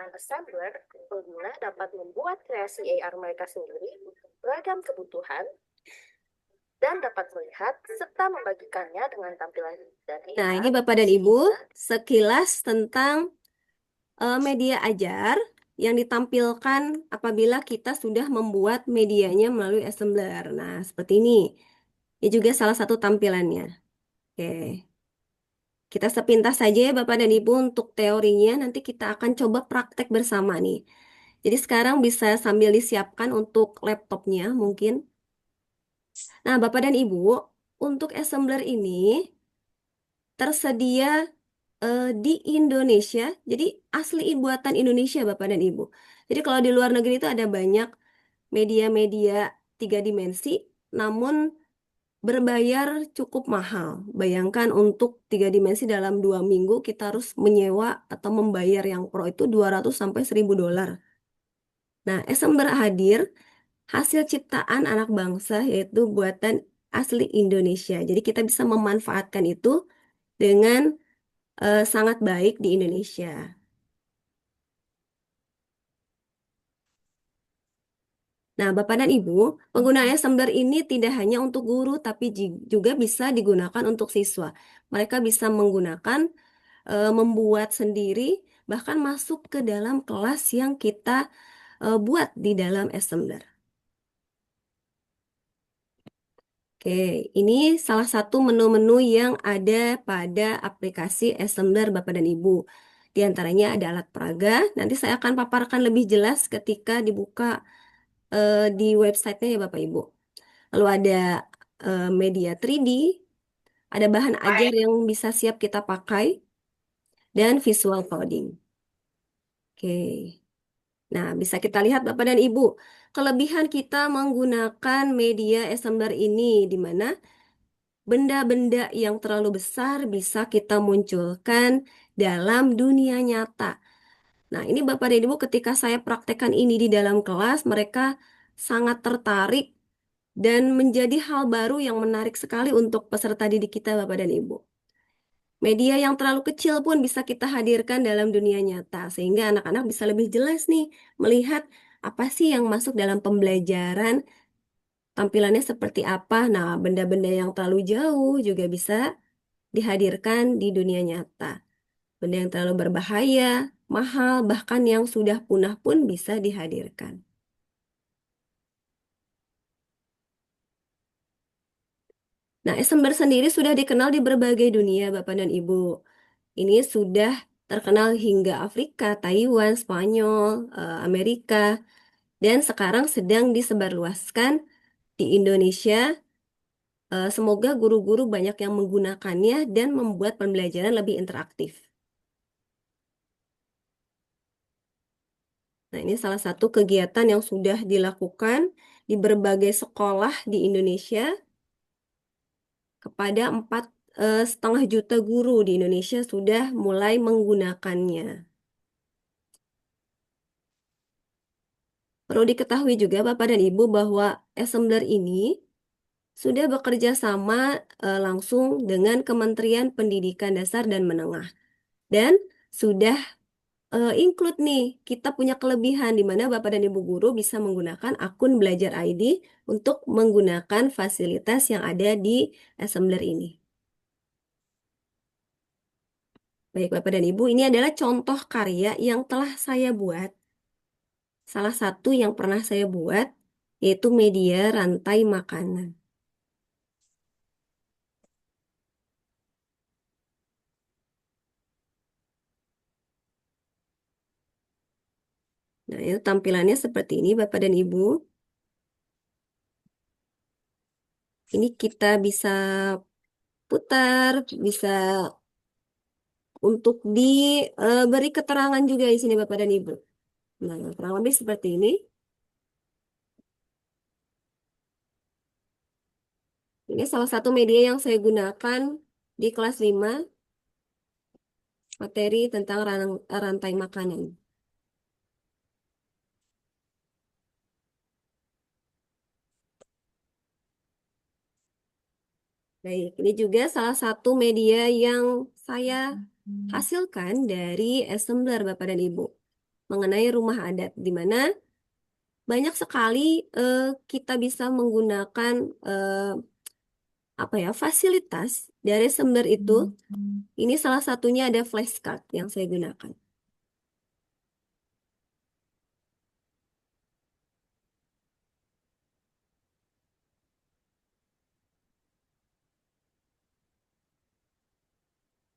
Dengan assembler, pengguna dapat membuat kreasi AR mereka sendiri untuk beragam kebutuhan dan dapat melihat serta membagikannya dengan tampilan dari Nah, ini Bapak dan Ibu, sekilas tentang media ajar yang ditampilkan apabila kita sudah membuat medianya melalui assembler. Nah, seperti ini. Ini juga salah satu tampilannya. Oke. Kita sepintas saja ya Bapak dan Ibu untuk teorinya. Nanti kita akan coba praktek bersama nih. Jadi sekarang bisa sambil disiapkan untuk laptopnya mungkin. Nah, Bapak dan Ibu, untuk assembler ini tersedia di Indonesia. Jadi asli buatan Indonesia Bapak dan Ibu. Jadi kalau di luar negeri itu ada banyak media-media 3 dimensi, namun berbayar cukup mahal. Bayangkan untuk 3 dimensi dalam 2 minggu kita harus menyewa atau membayar yang pro itu 200 sampai 1.000 dolar. Nah, Essember hadir hasil ciptaan anak bangsa yaitu buatan asli Indonesia. Jadi kita bisa memanfaatkan itu dengan sangat baik di Indonesia. Nah, Bapak dan Ibu, penggunaan Assembler ini tidak hanya untuk guru, tapi juga bisa digunakan untuk siswa. Mereka bisa menggunakan, membuat sendiri, bahkan masuk ke dalam kelas yang kita buat di dalam Assembler. Oke, ini salah satu menu-menu yang ada pada aplikasi Assembler Bapak dan Ibu. Di antaranya ada alat peraga, nanti saya akan paparkan lebih jelas ketika dibuka di websitenya ya Bapak Ibu. Lalu ada media 3D, ada bahan ajar yang bisa siap kita pakai, dan visual coding. Oke. Nah, bisa kita lihat Bapak dan Ibu, kelebihan kita menggunakan media assembler ini di mana benda-benda yang terlalu besar bisa kita munculkan dalam dunia nyata. Nah, ini Bapak dan Ibu ketika saya praktekkan ini di dalam kelas, mereka sangat tertarik dan menjadi hal baru yang menarik sekali untuk peserta didik kita, Bapak dan Ibu. Media yang terlalu kecil pun bisa kita hadirkan dalam dunia nyata, sehingga anak-anak bisa lebih jelas nih melihat apa sih yang masuk dalam pembelajaran, tampilannya seperti apa. Nah, benda-benda yang terlalu jauh juga bisa dihadirkan di dunia nyata. Benda yang terlalu berbahaya, mahal, bahkan yang sudah punah pun bisa dihadirkan. Nah, Essember sendiri sudah dikenal di berbagai dunia, Bapak dan Ibu. Ini sudah terkenal hingga Afrika, Taiwan, Spanyol, Amerika, dan sekarang sedang disebarluaskan di Indonesia. Semoga guru-guru banyak yang menggunakannya dan membuat pembelajaran lebih interaktif. Nah, ini salah satu kegiatan yang sudah dilakukan di berbagai sekolah di Indonesia kepada 4,5 juta guru di Indonesia sudah mulai menggunakannya. Perlu diketahui juga Bapak dan Ibu bahwa Assembler ini sudah bekerja sama langsung dengan Kementerian Pendidikan Dasar dan Menengah. Dan sudah include nih, kita punya kelebihan di mana Bapak dan Ibu guru bisa menggunakan akun Belajar ID untuk menggunakan fasilitas yang ada di Assembler ini. Baik Bapak dan Ibu, ini adalah contoh karya yang telah saya buat. Salah satu yang pernah saya buat yaitu media rantai makanan. Nah, itu tampilannya seperti ini Bapak dan Ibu. Ini kita bisa putar, bisa untuk diberi keterangan juga di sini Bapak dan Ibu. Nah, kurang lebih seperti ini. Ini salah satu media yang saya gunakan di kelas 5 materi tentang rantai makanan. Baik, ini juga salah satu media yang saya hasilkan dari Assembler Bapak dan Ibu. mengenai rumah adat, di mana banyak sekali kita bisa menggunakan eh, apa ya fasilitas dari sumber itu. Ini salah satunya ada flashcard yang saya gunakan.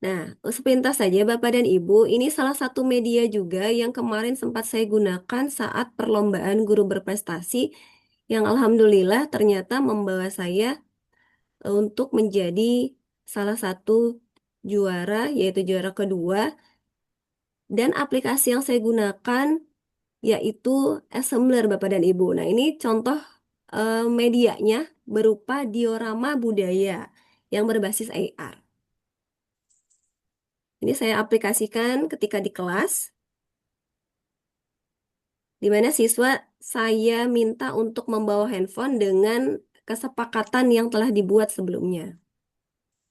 Nah, sepintas saja Bapak dan Ibu, ini salah satu media juga yang kemarin sempat saya gunakan saat perlombaan guru berprestasi yang alhamdulillah ternyata membawa saya untuk menjadi salah satu juara, yaitu juara kedua. Dan aplikasi yang saya gunakan yaitu Assembler Bapak dan Ibu. Nah, ini contoh medianya berupa diorama budaya yang berbasis AR. Ini saya aplikasikan ketika di kelas, di mana siswa saya minta untuk membawa handphone dengan kesepakatan yang telah dibuat sebelumnya.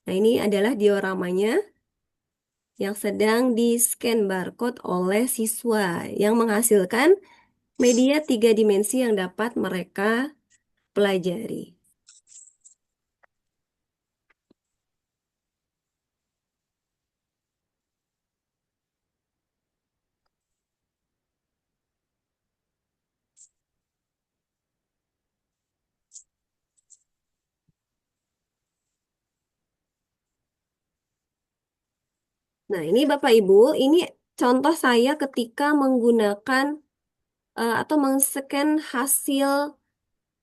Nah, ini adalah dioramanya yang sedang di-scan barcode oleh siswa yang menghasilkan media 3 dimensi yang dapat mereka pelajari. Nah, ini Bapak Ibu, ini contoh saya ketika menggunakan atau men-scan hasil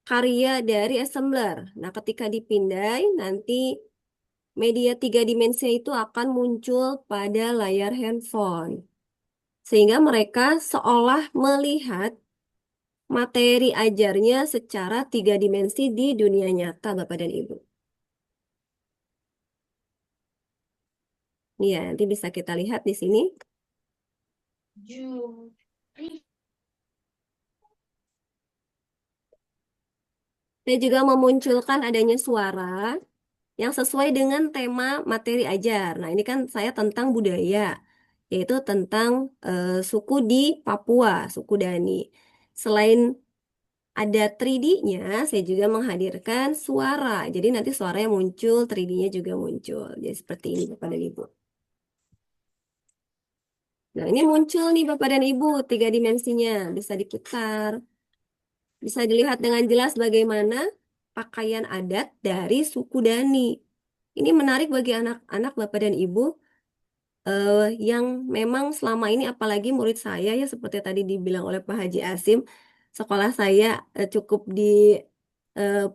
karya dari assembler. Nah, ketika dipindai, nanti media 3 dimensi itu akan muncul pada layar handphone. Sehingga mereka seolah melihat materi ajarnya secara 3 dimensi di dunia nyata, Bapak dan Ibu. Iya, nanti bisa kita lihat di sini. Saya juga memunculkan adanya suara yang sesuai dengan tema materi ajar. Nah, ini kan saya tentang budaya, yaitu tentang suku di Papua, suku Dani. Selain ada 3D-nya, saya juga menghadirkan suara. Jadi nanti suaranya muncul, 3D-nya juga muncul. Jadi seperti ini Bapak dan Ibu. Nah, ini muncul nih Bapak dan Ibu, 3 dimensinya. Bisa diputar. Bisa dilihat dengan jelas bagaimana pakaian adat dari suku Dani. Ini menarik bagi anak-anak Bapak dan Ibu yang memang selama ini apalagi murid saya ya seperti tadi dibilang oleh Pak Haji Asim, sekolah saya cukup di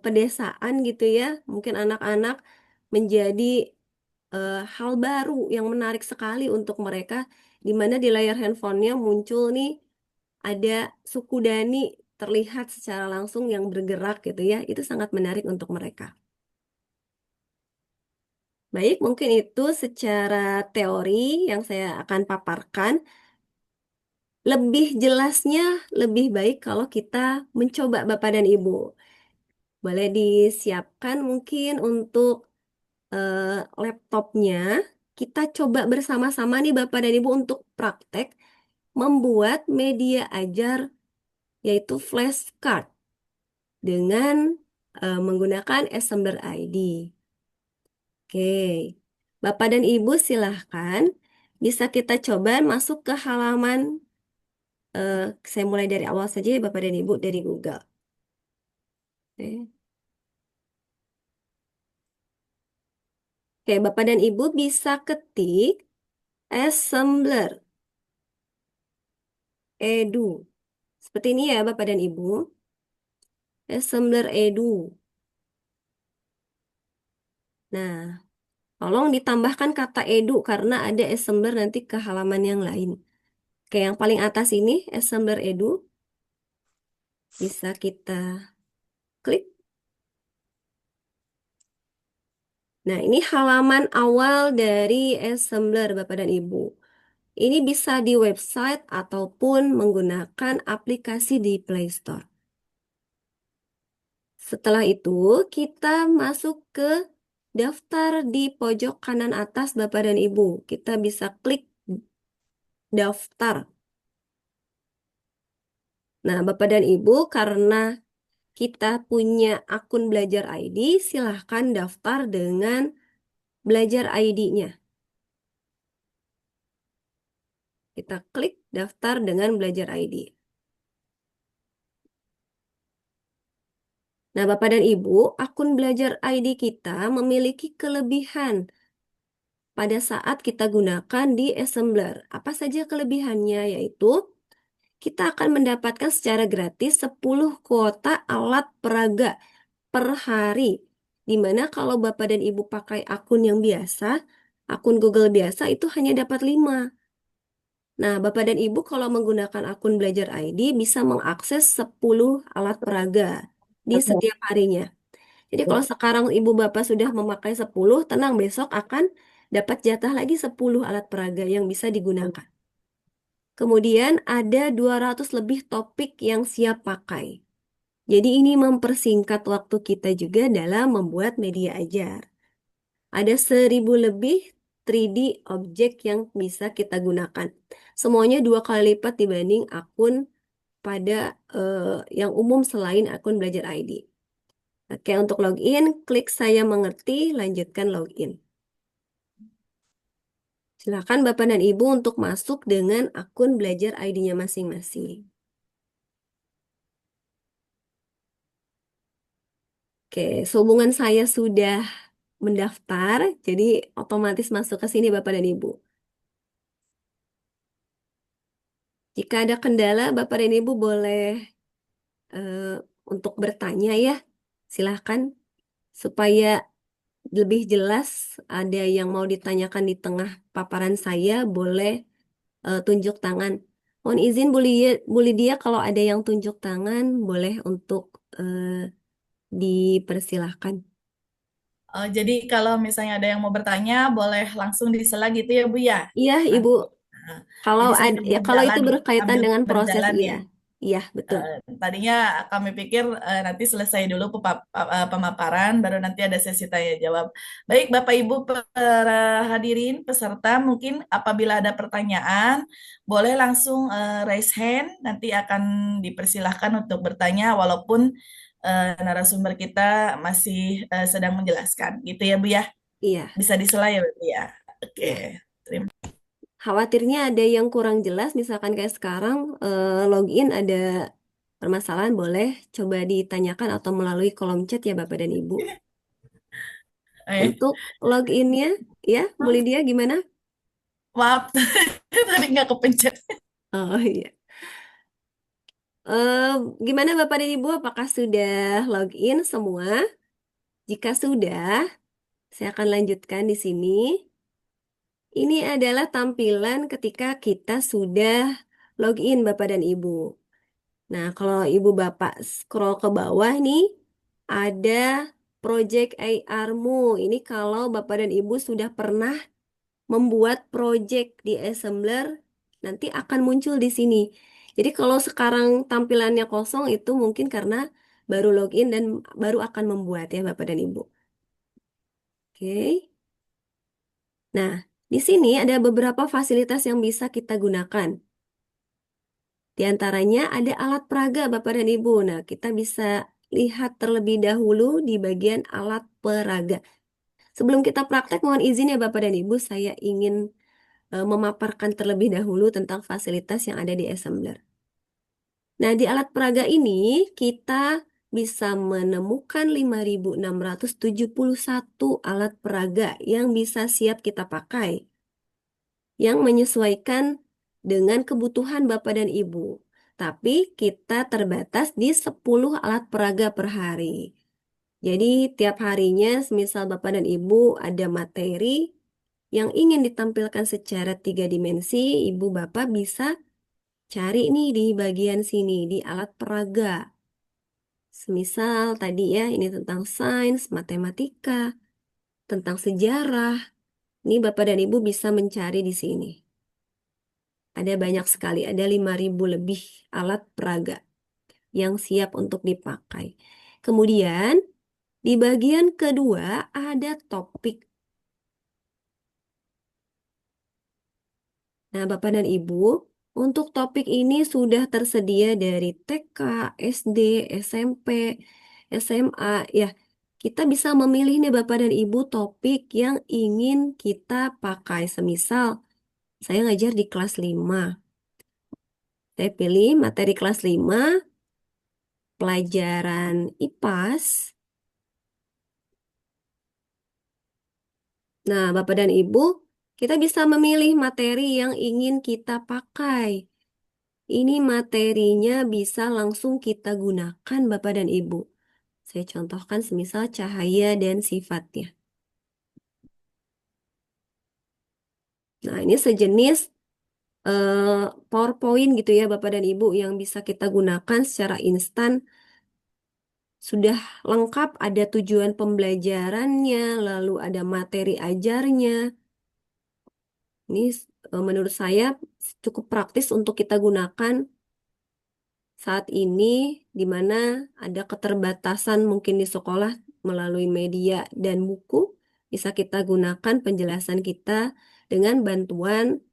pedesaan gitu ya. Mungkin anak-anak menjadi hal baru yang menarik sekali untuk mereka, di mana di layar handphonenya muncul nih ada suku Dani terlihat secara langsung yang bergerak gitu ya. Itu sangat menarik untuk mereka. Baik, mungkin itu secara teori yang saya akan paparkan. Lebih jelasnya, lebih baik kalau kita mencoba Bapak dan Ibu. Boleh disiapkan mungkin untuk laptopnya. Kita coba bersama-sama nih Bapak dan Ibu untuk praktek membuat media ajar yaitu flashcard dengan menggunakan Assembler ID. Oke, Bapak dan Ibu silahkan bisa kita coba masuk ke halaman, saya mulai dari awal saja ya Bapak dan Ibu dari Google. Oke. Oke, Bapak dan Ibu bisa ketik Assembler Edu. Seperti ini ya Bapak dan Ibu. Assembler Edu. Nah, tolong ditambahkan kata edu karena ada assembler nanti ke halaman yang lain. Oke, yang paling atas ini assembler edu bisa kita klik. Nah, ini halaman awal dari assembler Bapak dan Ibu. Ini bisa di website ataupun menggunakan aplikasi di Play Store. Setelah itu, kita masuk ke daftar di pojok kanan atas Bapak dan Ibu. Kita bisa klik daftar. Nah, Bapak dan Ibu, karena kita punya akun Belajar ID, silahkan daftar dengan Belajar ID-nya. Kita klik daftar dengan Belajar ID. Nah, Bapak dan Ibu, akun Belajar ID kita memiliki kelebihan pada saat kita gunakan di Assembler. Apa saja kelebihannya? Yaitu kita akan mendapatkan secara gratis 10 kuota alat peraga per hari. Dimana kalau Bapak dan Ibu pakai akun yang biasa, akun Google biasa itu hanya dapat 5. Nah, Bapak dan Ibu kalau menggunakan akun Belajar ID bisa mengakses 10 alat peraga di setiap harinya. Jadi kalau sekarang Ibu Bapak sudah memakai 10, tenang besok akan dapat jatah lagi 10 alat peraga yang bisa digunakan. Kemudian ada 200 lebih topik yang siap pakai. Jadi ini mempersingkat waktu kita juga dalam membuat media ajar. Ada 1.000 lebih 3D objek yang bisa kita gunakan. Semuanya 2 kali lipat dibanding akun pada yang umum selain akun Belajar ID. Oke, untuk login, klik saya mengerti, lanjutkan login. Silakan Bapak dan Ibu untuk masuk dengan akun Belajar ID-nya masing-masing. Oke, sehubungan saya sudah mendaftar, jadi otomatis masuk ke sini Bapak dan Ibu. Jika ada kendala, Bapak dan Ibu boleh eh, untuk bertanya ya. Silahkan supaya lebih jelas ada yang mau ditanyakan di tengah paparan saya, boleh tunjuk tangan. Mohon izin Bu Lydia kalau ada yang tunjuk tangan, boleh untuk dipersilahkan. Jadi kalau misalnya ada yang mau bertanya, boleh langsung disela gitu ya Bu ya. Iya, Ibu. Nanti. Nah, Kalau jadi ada, sambil ya kalau itu berjalan, berkaitan sambil dengan proses, berjalan iya, ya. iya betul. Tadinya kami pikir nanti selesai dulu pemaparan, baru nanti ada sesi tanya jawab. Baik, Bapak Ibu para hadirin peserta, mungkin apabila ada pertanyaan, boleh langsung raise hand. Nanti akan dipersilahkan untuk bertanya, walaupun narasumber kita masih sedang menjelaskan, gitu ya Bu ya. Iya, Bisa disela ya Bu ya. Oke, iya. terima. Khawatirnya ada yang kurang jelas, misalkan kayak sekarang login ada permasalahan, boleh coba ditanyakan atau melalui kolom chat ya Bapak dan Ibu. Eh, Untuk loginnya, ya, Bu Lydia gimana? maaf, tadi nggak kepencet. Oh iya. Eh, Gimana Bapak dan Ibu? Apakah sudah login semua? Jika sudah, saya akan lanjutkan di sini. Ini adalah tampilan ketika kita sudah login Bapak dan Ibu. Nah, kalau Ibu Bapak scroll ke bawah nih, ada Project AR-mu. Ini kalau Bapak dan Ibu sudah pernah membuat project di Assembler, nanti akan muncul di sini. Jadi kalau sekarang tampilannya kosong itu mungkin karena baru login dan baru akan membuat ya Bapak dan Ibu. Oke. Nah, di sini ada beberapa fasilitas yang bisa kita gunakan. Di antaranya ada alat peraga Bapak dan Ibu. Nah, kita bisa lihat terlebih dahulu di bagian alat peraga. Sebelum kita praktek, mohon izin ya Bapak dan Ibu, saya ingin memaparkan terlebih dahulu tentang fasilitas yang ada di Assembler. Nah, di alat peraga ini kita bisa menemukan 5.671 alat peraga yang bisa siap kita pakai, yang menyesuaikan dengan kebutuhan Bapak dan Ibu. Tapi kita terbatas di 10 alat peraga per hari. Jadi tiap harinya, semisal Bapak dan Ibu ada materi yang ingin ditampilkan secara 3 dimensi, Ibu Bapak bisa cari nih di bagian sini, di alat peraga. Semisal tadi ya, ini tentang sains, matematika, tentang sejarah. Ini Bapak dan Ibu bisa mencari di sini. Ada banyak sekali, ada 5.000 lebih alat peraga yang siap untuk dipakai. Kemudian, di bagian kedua ada topik. Nah, Bapak dan Ibu, Untuk topik ini sudah tersedia dari TK, SD, SMP, SMA. Ya, kita bisa memilih nih Bapak dan Ibu topik yang ingin kita pakai. Semisal, saya ngajar di kelas 5. Saya pilih materi kelas 5, pelajaran IPAS. Nah, Bapak dan Ibu, kita bisa memilih materi yang ingin kita pakai. Ini materinya bisa langsung kita gunakan, Bapak dan Ibu. Saya contohkan semisal cahaya dan sifatnya. Nah, ini sejenis PowerPoint gitu ya, Bapak dan Ibu, yang bisa kita gunakan secara instan. Sudah lengkap, ada tujuan pembelajarannya, lalu ada materi ajarnya. Ini menurut saya cukup praktis untuk kita gunakan saat ini, di mana ada keterbatasan mungkin di sekolah melalui media dan buku, bisa kita gunakan penjelasan kita dengan bantuan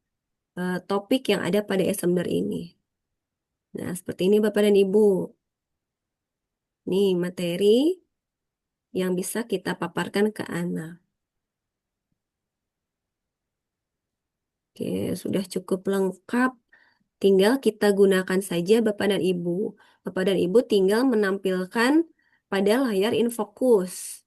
topik yang ada pada Assembler ini. Nah, seperti ini Bapak dan Ibu. Nih materi yang bisa kita paparkan ke anak. Oke, sudah cukup lengkap. Tinggal kita gunakan saja Bapak dan Ibu. Bapak dan Ibu tinggal menampilkan pada layar InFocus.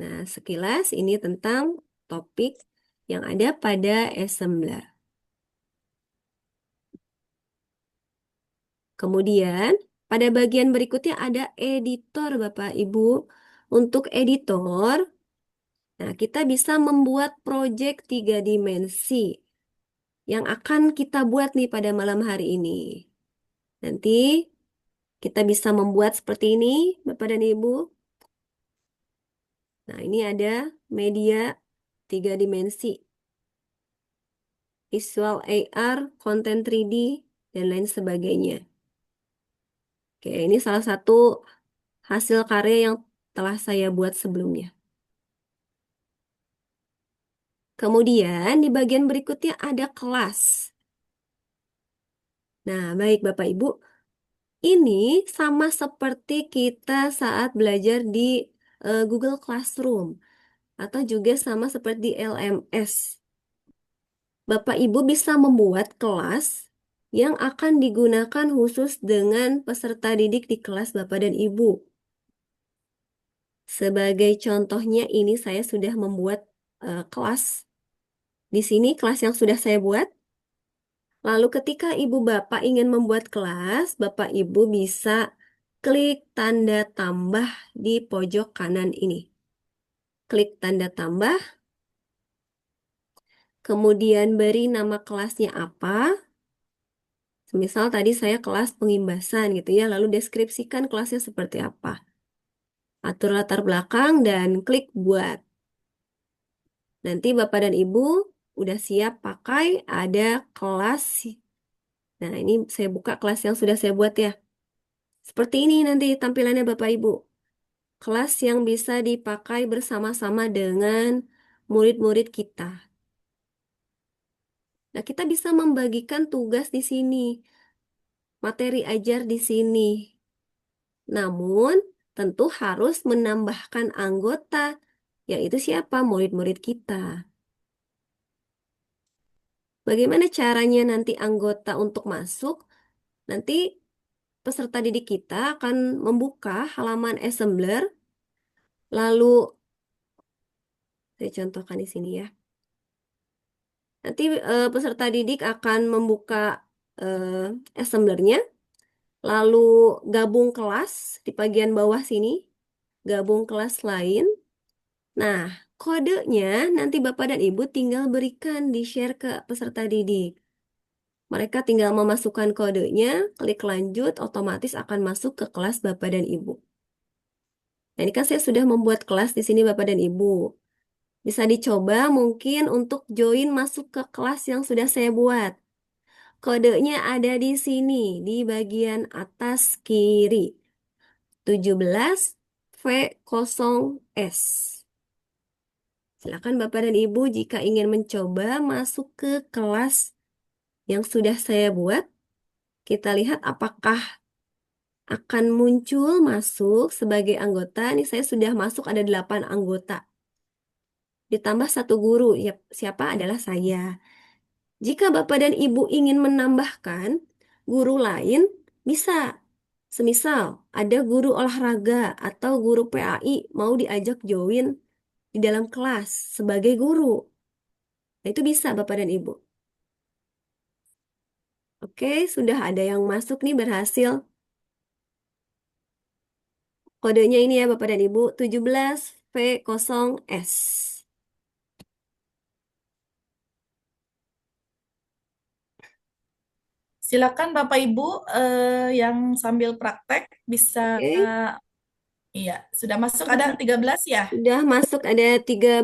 Nah, sekilas ini tentang topik yang ada pada Assembler. Kemudian, pada bagian berikutnya ada editor, Bapak Ibu. Untuk editor, nah kita bisa membuat proyek 3 dimensi yang akan kita buat nih pada malam hari ini. Nanti kita bisa membuat seperti ini, Bapak dan Ibu. Nah, ini ada media 3 dimensi, visual AR, konten 3D, dan lain sebagainya. Oke, ini salah satu hasil karya yang telah saya buat sebelumnya. Kemudian di bagian berikutnya ada kelas. Nah, baik Bapak Ibu, ini sama seperti kita saat belajar di Google Classroom atau juga sama seperti LMS. Bapak Ibu bisa membuat kelas yang akan digunakan khusus dengan peserta didik di kelas Bapak dan Ibu. Sebagai contohnya ini saya sudah membuat kelas. Di sini kelas yang sudah saya buat. Lalu ketika Ibu Bapak ingin membuat kelas, Bapak Ibu bisa klik tanda tambah di pojok kanan ini. Klik tanda tambah, kemudian beri nama kelasnya apa. Misal tadi saya kelas pengimbasan gitu ya, lalu deskripsikan kelasnya seperti apa. Atur latar belakang dan klik buat. Nanti Bapak dan Ibu udah siap pakai, ada kelas. Nah, ini saya buka kelas yang sudah saya buat ya. Seperti ini nanti tampilannya Bapak Ibu. Kelas yang bisa dipakai bersama-sama dengan murid-murid kita. Nah, kita bisa membagikan tugas di sini, materi ajar di sini. Namun, tentu harus menambahkan anggota, yaitu siapa? Murid-murid kita. Bagaimana caranya nanti anggota untuk masuk? Nanti peserta didik kita akan membuka halaman Assembler, lalu saya contohkan di sini ya. Nanti peserta didik akan membuka Assemblernya, lalu gabung kelas di bagian bawah sini, gabung kelas lain. Nah, kodenya nanti Bapak dan Ibu tinggal berikan di-share ke peserta didik. Mereka tinggal memasukkan kodenya, klik lanjut, otomatis akan masuk ke kelas Bapak dan Ibu. Nah, ini kan saya sudah membuat kelas di sini Bapak dan Ibu. Bisa dicoba mungkin untuk join masuk ke kelas yang sudah saya buat. Kodenya ada di sini, di bagian atas kiri. 17V0S. Silakan Bapak dan Ibu jika ingin mencoba masuk ke kelas yang sudah saya buat, kita lihat apakah akan muncul masuk sebagai anggota. Ini saya sudah masuk ada 8 anggota. Ditambah satu guru, ya, siapa adalah saya. Jika Bapak dan Ibu ingin menambahkan guru lain, bisa. Semisal ada guru olahraga atau guru PAI mau diajak join di dalam kelas sebagai guru. Nah, itu bisa Bapak dan Ibu. Oke, sudah ada yang masuk nih berhasil. Kodenya ini ya Bapak dan Ibu, 17V0S. Silakan Bapak Ibu yang sambil praktek bisa, Oke, iya, sudah masuk ada 13 ya? sudah masuk ada 13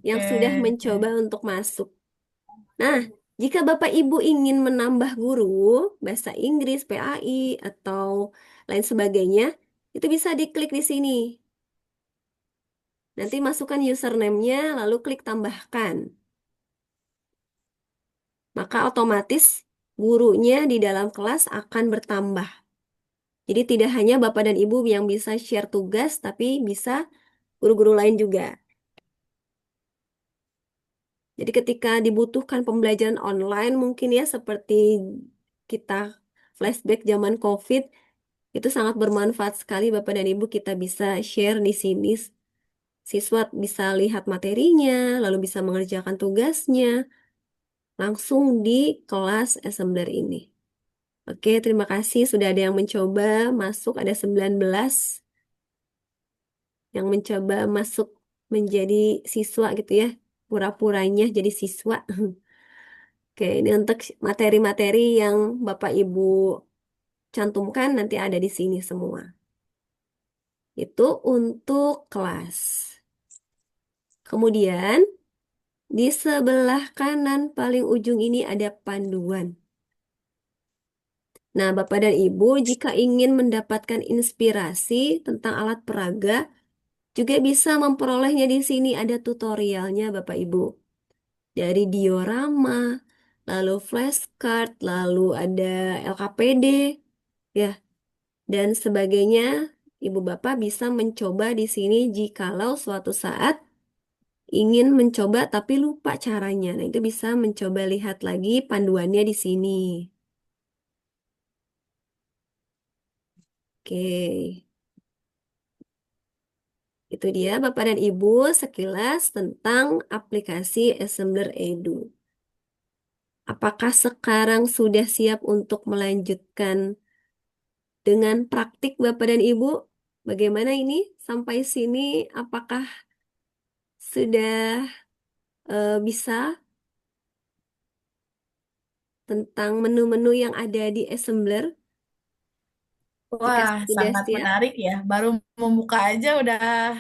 yang Oke. sudah mencoba untuk masuk. Nah, jika Bapak Ibu ingin menambah guru bahasa Inggris, PAI, atau lain sebagainya, itu bisa diklik di sini. Nanti masukkan username-nya, lalu klik tambahkan. Maka otomatis gurunya di dalam kelas akan bertambah. Jadi tidak hanya Bapak dan Ibu yang bisa share tugas, tapi bisa guru-guru lain juga. Jadi ketika dibutuhkan pembelajaran online mungkin ya seperti kita flashback zaman COVID, itu sangat bermanfaat sekali Bapak dan Ibu kita bisa share di sini. Siswa bisa lihat materinya, lalu bisa mengerjakan tugasnya langsung di kelas assembler ini. Oke, terima kasih sudah ada yang mencoba masuk, ada 19 yang mencoba masuk menjadi siswa gitu ya. Pura-puranya jadi siswa. Oke, ini untuk materi-materi yang Bapak Ibu cantumkan nanti ada di sini semua. Itu untuk kelas. Kemudian di sebelah kanan paling ujung ini ada panduan. Nah, Bapak dan Ibu, jika ingin mendapatkan inspirasi tentang alat peraga, juga bisa memperolehnya di sini ada tutorialnya Bapak Ibu. Dari diorama, lalu flashcard, lalu ada LKPD, ya, dan sebagainya. Ibu Bapak bisa mencoba di sini jikalau suatu saat ingin mencoba tapi lupa caranya. Nah, itu bisa mencoba lihat lagi panduannya di sini. Oke, itu dia Bapak dan Ibu sekilas tentang aplikasi Assembler Edu. Apakah sekarang sudah siap untuk melanjutkan dengan praktik Bapak dan Ibu? Bagaimana ini? Sampai sini apakah sudah bisa tentang menu-menu yang ada di Assembler? Jika Wah, sudah sangat siap, menarik ya. Baru membuka aja udah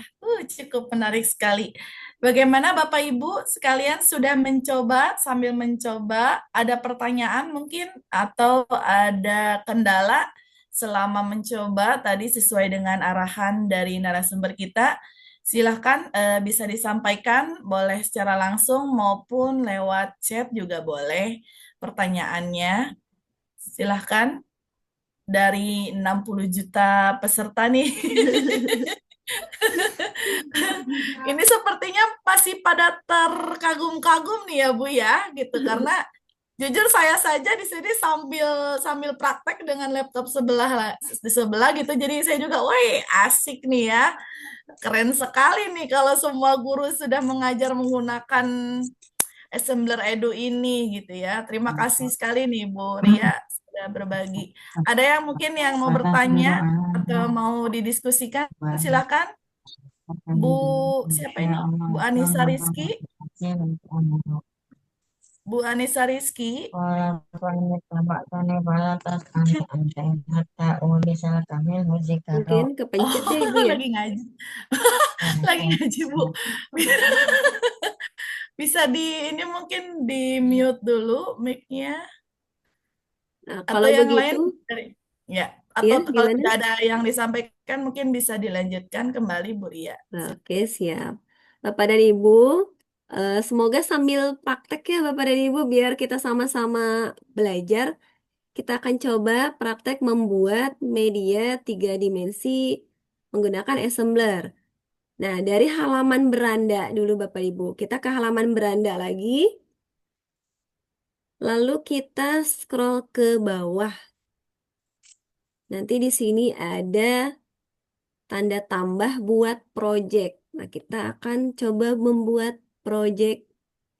cukup menarik sekali. Bagaimana Bapak Ibu sekalian sudah mencoba, sambil mencoba, ada pertanyaan mungkin atau ada kendala selama mencoba tadi sesuai dengan arahan dari narasumber kita? Silahkan bisa disampaikan, boleh secara langsung maupun lewat chat juga boleh pertanyaannya. Silahkan dari 60 juta peserta nih. Ini sepertinya masih pada terkagum-kagum nih ya Bu ya, gitu. Karena jujur saya saja di sini sambil sambil praktek dengan laptop sebelah di sebelah gitu. Jadi saya juga, woi asik nih ya, keren sekali nih kalau semua guru sudah mengajar menggunakan Assembler Edu ini gitu ya. Terima kasih sekali nih Bu Ria sudah berbagi. Ada yang mungkin yang mau bertanya atau mau didiskusikan? Silakan. Bu siapa ini? Bu Anissa Rizky. Bu Anissa Rizky. mungkin kepencet ya Ibu Oh, ya. lagi ngaji. Lagi ngaji Bu. Bisa di ini mungkin di mute dulu mic-nya. Nah, Atau kalau yang begitu, lain dari ya, ya atau kalau gimana? tidak ada yang disampaikan mungkin bisa dilanjutkan kembali Bu Ria. Nah, oke, siap. Bapak dan Ibu, semoga sambil praktek ya Bapak dan Ibu, biar kita sama-sama belajar. Kita akan coba praktek membuat media 3 dimensi menggunakan assembler. Nah, dari halaman beranda dulu Bapak Ibu. Kita ke halaman beranda lagi. Lalu kita scroll ke bawah. Nanti di sini ada tanda tambah buat project. Nah, kita akan coba membuat project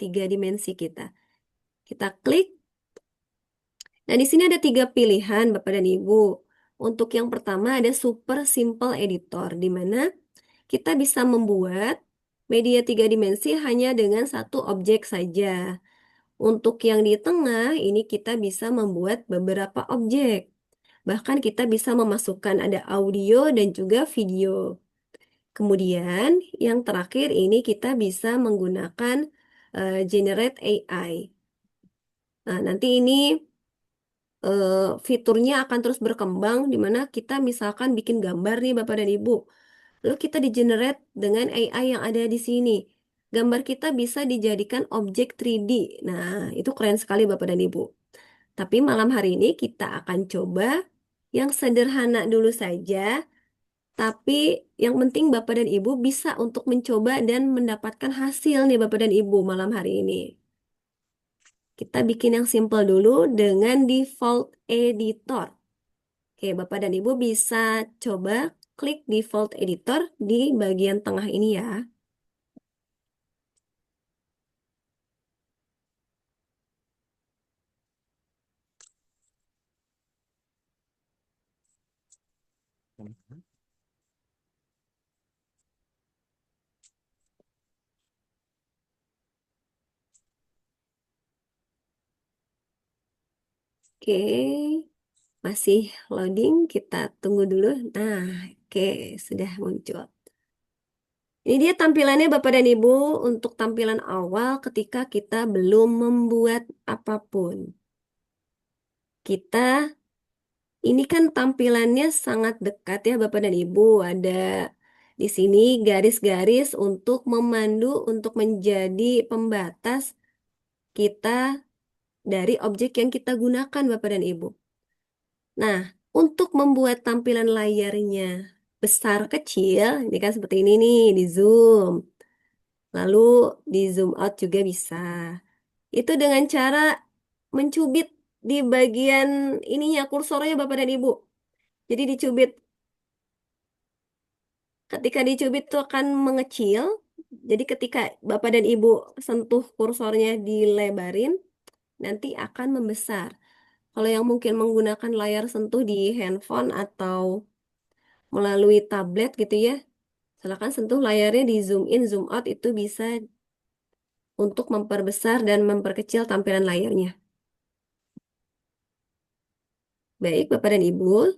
3 dimensi kita. Kita klik. Nah, di sini ada 3 pilihan Bapak dan Ibu. Untuk yang pertama ada Super Simple Editor, di mana kita bisa membuat media 3 dimensi hanya dengan satu objek saja. Untuk yang di tengah, ini kita bisa membuat beberapa objek. Bahkan kita bisa memasukkan ada audio dan juga video. Kemudian yang terakhir ini kita bisa menggunakan Generate AI. Nah, nanti ini fiturnya akan terus berkembang di mana kita misalkan bikin gambar nih Bapak dan Ibu. Lalu kita di-generate dengan AI yang ada di sini. Gambar kita bisa dijadikan objek 3D. Nah, itu keren sekali Bapak dan Ibu. Tapi malam hari ini kita akan coba yang sederhana dulu saja. Tapi yang penting Bapak dan Ibu bisa untuk mencoba dan mendapatkan hasil nih Bapak dan Ibu malam hari ini. Kita bikin yang simple dulu dengan default editor. Oke, Bapak dan Ibu bisa coba klik default editor di bagian tengah ini ya. Oke, masih loading. Kita tunggu dulu. Nah, oke, sudah muncul. Ini dia tampilannya Bapak dan Ibu untuk tampilan awal ketika kita belum membuat apapun. Ini kan tampilannya sangat dekat ya Bapak dan Ibu. Ada di sini garis-garis untuk memandu, untuk menjadi pembatas kita dari objek yang kita gunakan Bapak dan Ibu. Nah, untuk membuat tampilan layarnya besar kecil, ini kan seperti ini nih, di zoom. Lalu di zoom out juga bisa. Itu dengan cara mencubit di bagian ininya kursornya Bapak dan Ibu. Jadi dicubit. Ketika dicubit itu akan mengecil. Jadi ketika Bapak dan Ibu sentuh kursornya dilebarin, nanti akan membesar. Kalau yang mungkin menggunakan layar sentuh di handphone atau melalui tablet gitu ya, silakan sentuh layarnya di zoom in, zoom out itu bisa untuk memperbesar dan memperkecil tampilan layarnya. Baik, Bapak dan Ibu,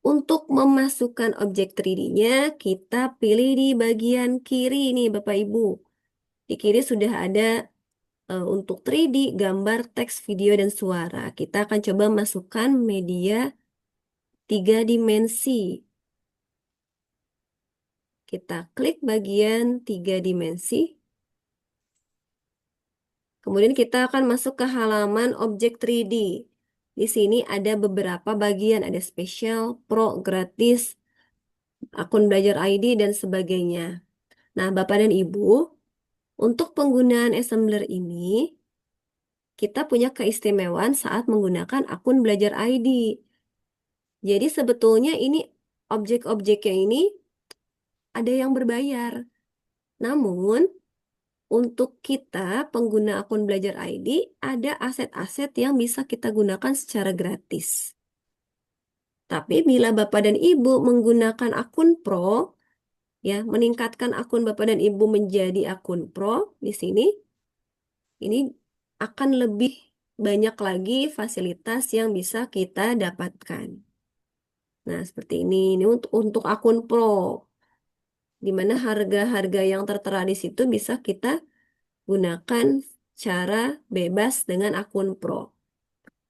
untuk memasukkan objek 3D-nya, kita pilih di bagian kiri nih, Bapak Ibu. Di kiri sudah ada untuk 3D, gambar, teks, video, dan suara. Kita akan coba masukkan media 3 dimensi. Kita klik bagian 3 dimensi. Kemudian kita akan masuk ke halaman objek 3D. Di sini ada beberapa bagian, ada spesial, pro, gratis, akun belajar ID, dan sebagainya. Nah, Bapak dan Ibu, untuk penggunaan assembler ini, kita punya keistimewaan saat menggunakan akun belajar ID. Jadi sebetulnya ini objek-objeknya ini ada yang berbayar. Namun, untuk kita pengguna akun belajar ID, ada aset-aset yang bisa kita gunakan secara gratis. Tapi bila Bapak dan Ibu menggunakan akun Pro, ya, meningkatkan akun Bapak dan Ibu menjadi akun Pro di sini, ini akan lebih banyak lagi fasilitas yang bisa kita dapatkan. Nah, seperti ini. Ini untuk akun Pro, di mana harga-harga yang tertera di situ bisa kita gunakan cara bebas dengan akun Pro.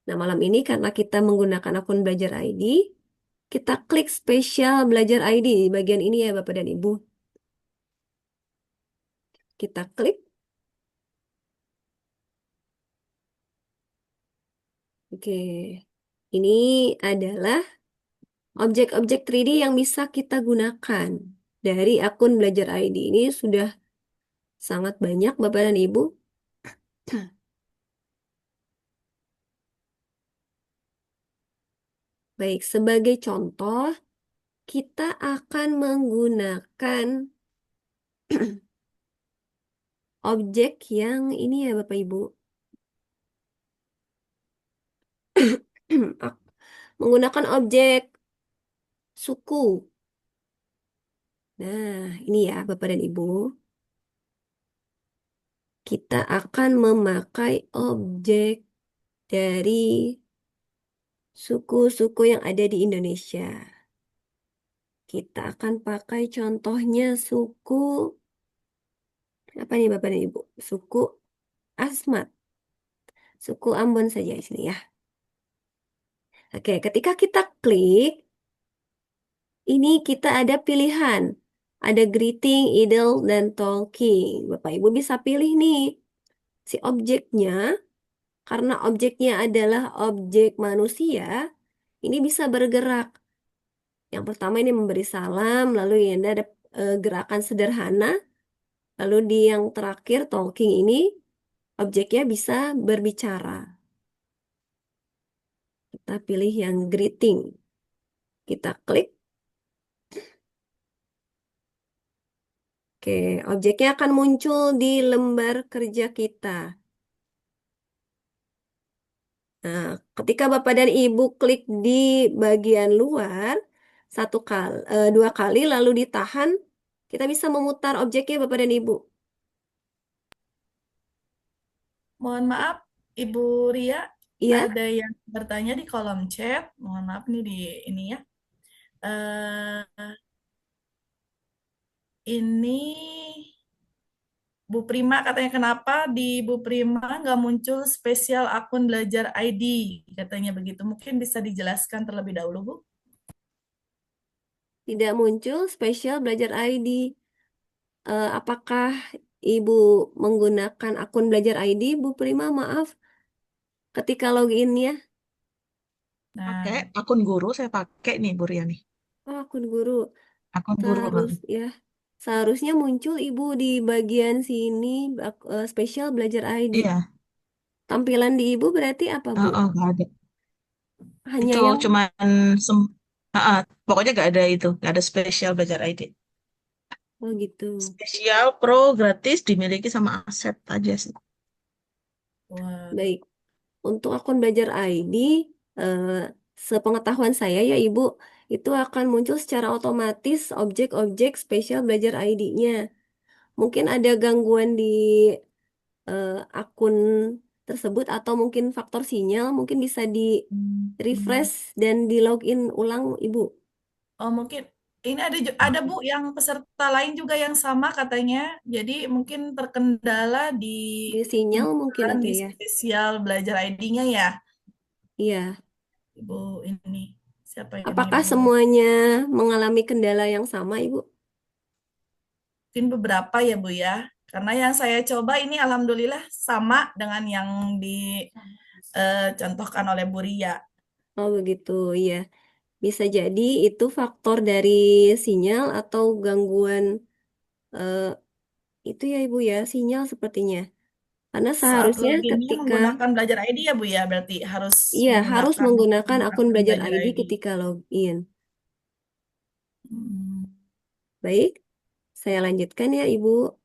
Nah, malam ini karena kita menggunakan akun Belajar ID, kita klik spesial Belajar ID di bagian ini ya Bapak dan Ibu. Kita klik. Oke. Ini adalah objek-objek 3D yang bisa kita gunakan dari akun Belajar ID. Ini sudah sangat banyak Bapak dan Ibu. Baik, sebagai contoh, kita akan menggunakan objek yang ini ya Bapak Ibu. Menggunakan objek suku. Nah, ini ya Bapak dan Ibu. Kita akan memakai objek dari suku-suku yang ada di Indonesia. Kita akan pakai contohnya suku, apa nih Bapak dan Ibu? Suku Asmat. Suku Ambon saja di sini ya. Oke, ketika kita klik, ini kita ada pilihan. Ada greeting, idle, dan talking. Bapak Ibu bisa pilih nih si objeknya. Karena objeknya adalah objek manusia, ini bisa bergerak. Yang pertama ini memberi salam, lalu ini ada gerakan sederhana, lalu di yang terakhir talking ini objeknya bisa berbicara. Kita pilih yang greeting. Kita klik. Oke, objeknya akan muncul di lembar kerja kita. Nah, ketika Bapak dan Ibu klik di bagian luar, dua kali lalu ditahan, kita bisa memutar objeknya Bapak dan Ibu. Mohon maaf, Ibu Ria, Iya, ada yang bertanya di kolom chat. Mohon maaf nih di ini ya. Eh, ini Bu Prima katanya kenapa di Bu Prima nggak muncul spesial akun belajar ID? Katanya begitu. Mungkin bisa dijelaskan terlebih dahulu, Bu. tidak muncul spesial belajar ID. Apakah Ibu menggunakan akun belajar ID, Bu Prima? Maaf, ketika login ya. Nah, Pakai akun guru, saya pakai nih Bu Ria nih. Oh, akun guru. Akun guru. Ya, seharusnya muncul Ibu di bagian sini spesial belajar ID. Iya, Tampilan di Ibu berarti apa, Bu? oh, nggak ada. Hanya Itu yang, cuman pokoknya nggak ada itu, nggak ada spesial belajar ID. oh gitu. Spesial pro gratis dimiliki sama aset aja sih. wah, Baik. Untuk akun belajar ID, eh, sepengetahuan saya ya Ibu, itu akan muncul secara otomatis objek-objek spesial belajar ID-nya. Mungkin ada gangguan di akun tersebut atau mungkin faktor sinyal, mungkin bisa di refresh dan di login ulang Ibu. oh mungkin ini ada Bu yang peserta lain juga yang sama katanya. Jadi mungkin terkendala di Di sinyal mungkin pembukaan ada di ya. spesial belajar ID-nya ya, Iya. Ibu ini. Siapa ini Apakah Ibu? semuanya mengalami kendala yang sama Ibu? Mungkin beberapa ya Bu ya. Karena yang saya coba ini alhamdulillah sama dengan yang dicontohkan oleh Bu Ria. Oh begitu, iya. Bisa jadi itu faktor dari sinyal atau gangguan eh, itu ya Ibu ya, sinyal sepertinya. Karena Saat seharusnya loginnya ketika, menggunakan belajar ID ya Bu ya, berarti harus iya harus menggunakan menggunakan akun akun belajar belajar ID ID. ketika login. Hmm. Baik, saya lanjutkan ya Ibu.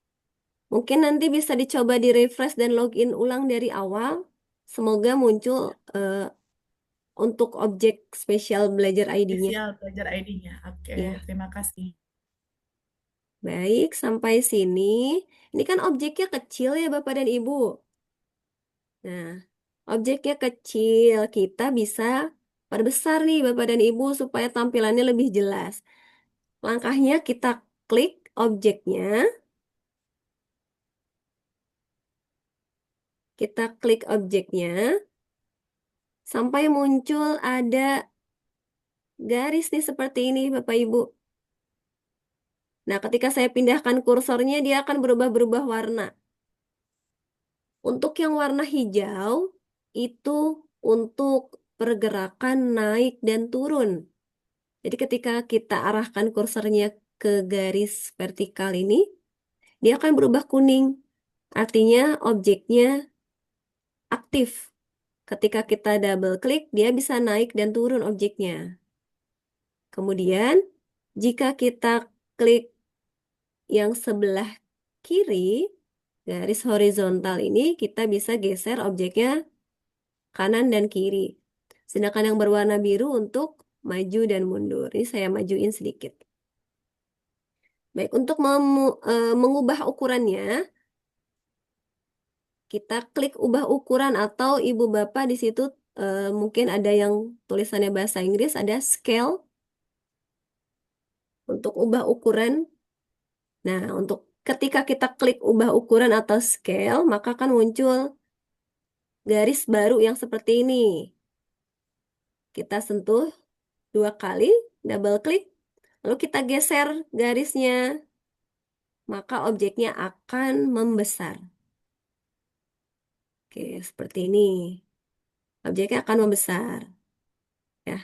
Mungkin nanti bisa dicoba di refresh dan login ulang dari awal. Semoga muncul untuk objek spesial belajar ID-nya. Spesial belajar ID-nya. Oke, Ya, terima kasih. baik, sampai sini. Ini kan objeknya kecil ya Bapak dan Ibu. Nah, objeknya kecil, kita bisa perbesar nih Bapak dan Ibu supaya tampilannya lebih jelas. Langkahnya kita klik objeknya, kita klik objeknya, sampai muncul ada garis nih seperti ini Bapak Ibu. Nah, ketika saya pindahkan kursornya, dia akan berubah-berubah warna. Untuk yang warna hijau, itu untuk pergerakan naik dan turun. Jadi ketika kita arahkan kursornya ke garis vertikal ini, dia akan berubah kuning. Artinya objeknya aktif. Ketika kita double klik, dia bisa naik dan turun objeknya. Kemudian, jika kita klik yang sebelah kiri, garis horizontal ini, kita bisa geser objeknya kanan dan kiri. Sedangkan yang berwarna biru untuk maju dan mundur. Ini saya majuin sedikit. Baik, untuk mengubah ukurannya, kita klik ubah ukuran atau ibu bapak di situ mungkin ada yang tulisannya bahasa Inggris, ada scale untuk ubah ukuran. Nah, untuk ketika kita klik ubah ukuran atau scale, maka akan muncul garis baru yang seperti ini. Kita sentuh 2 kali, double klik, lalu kita geser garisnya, maka objeknya akan membesar. Oke, seperti ini. Objeknya akan membesar. Ya.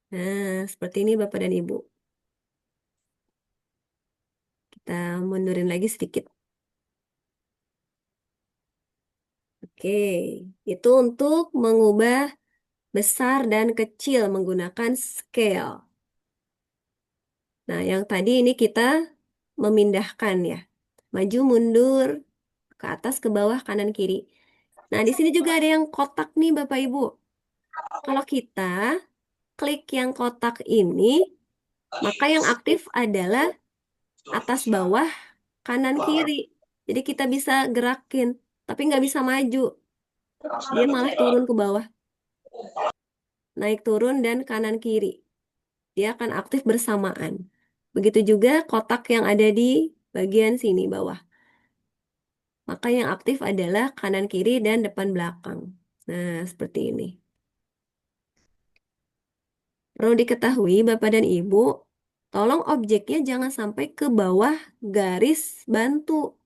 Nah, seperti ini Bapak dan Ibu. Kita mundurin lagi sedikit. Oke, itu untuk mengubah besar dan kecil menggunakan scale. Nah, yang tadi ini kita memindahkan ya. Maju, mundur, ke atas, ke bawah, kanan, kiri. Nah, di sini juga ada yang kotak nih Bapak Ibu. Kalau kita klik yang kotak ini, maka yang aktif adalah atas bawah, kanan, kiri. Jadi kita bisa gerakin, tapi nggak bisa maju. Dia malah turun ke bawah. Naik turun dan kanan kiri. Dia akan aktif bersamaan. Begitu juga kotak yang ada di bagian sini bawah. Maka yang aktif adalah kanan kiri dan depan belakang. Nah, seperti ini. Perlu diketahui Bapak dan Ibu, tolong objeknya jangan sampai ke bawah garis bantu.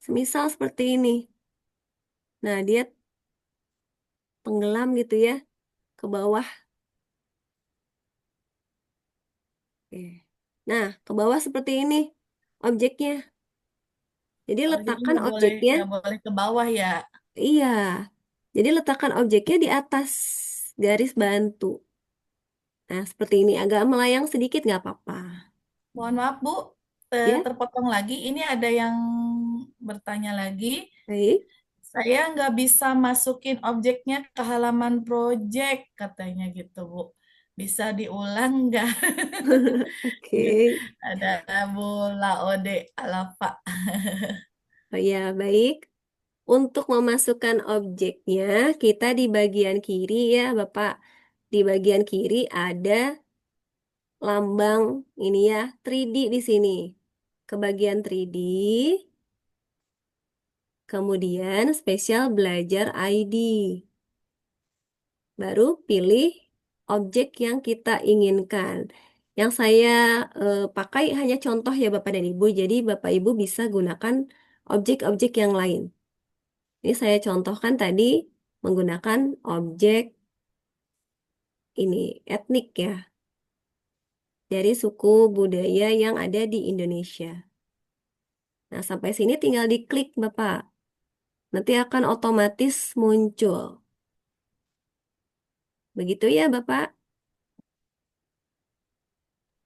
Semisal seperti ini. Nah, dia tenggelam gitu ya ke bawah. Oke. Nah, ke bawah seperti ini objeknya. Jadi Oh, jadi letakkan objeknya, nggak boleh ke bawah ya. iya. Jadi letakkan objeknya di atas garis bantu. Nah, seperti ini agak melayang sedikit nggak apa-apa. Mohon maaf Bu, Ya, terpotong lagi. Ini ada yang bertanya lagi. baik. Saya nggak bisa masukin objeknya ke halaman project, katanya gitu Bu. Bisa diulang nggak? Oke. Ada Bu Laode Alafa. Oh ya, baik. Untuk memasukkan objeknya, kita di bagian kiri ya, Bapak. Di bagian kiri ada lambang ini ya, 3D di sini. Ke bagian 3D, kemudian spesial belajar ID. Baru pilih objek yang kita inginkan. Yang saya pakai hanya contoh ya Bapak dan Ibu, jadi Bapak Ibu bisa gunakan objek-objek yang lain. Ini saya contohkan tadi menggunakan objek ini etnik ya, dari suku budaya yang ada di Indonesia. Nah, sampai sini tinggal diklik Bapak. Nanti akan otomatis muncul. Begitu ya Bapak?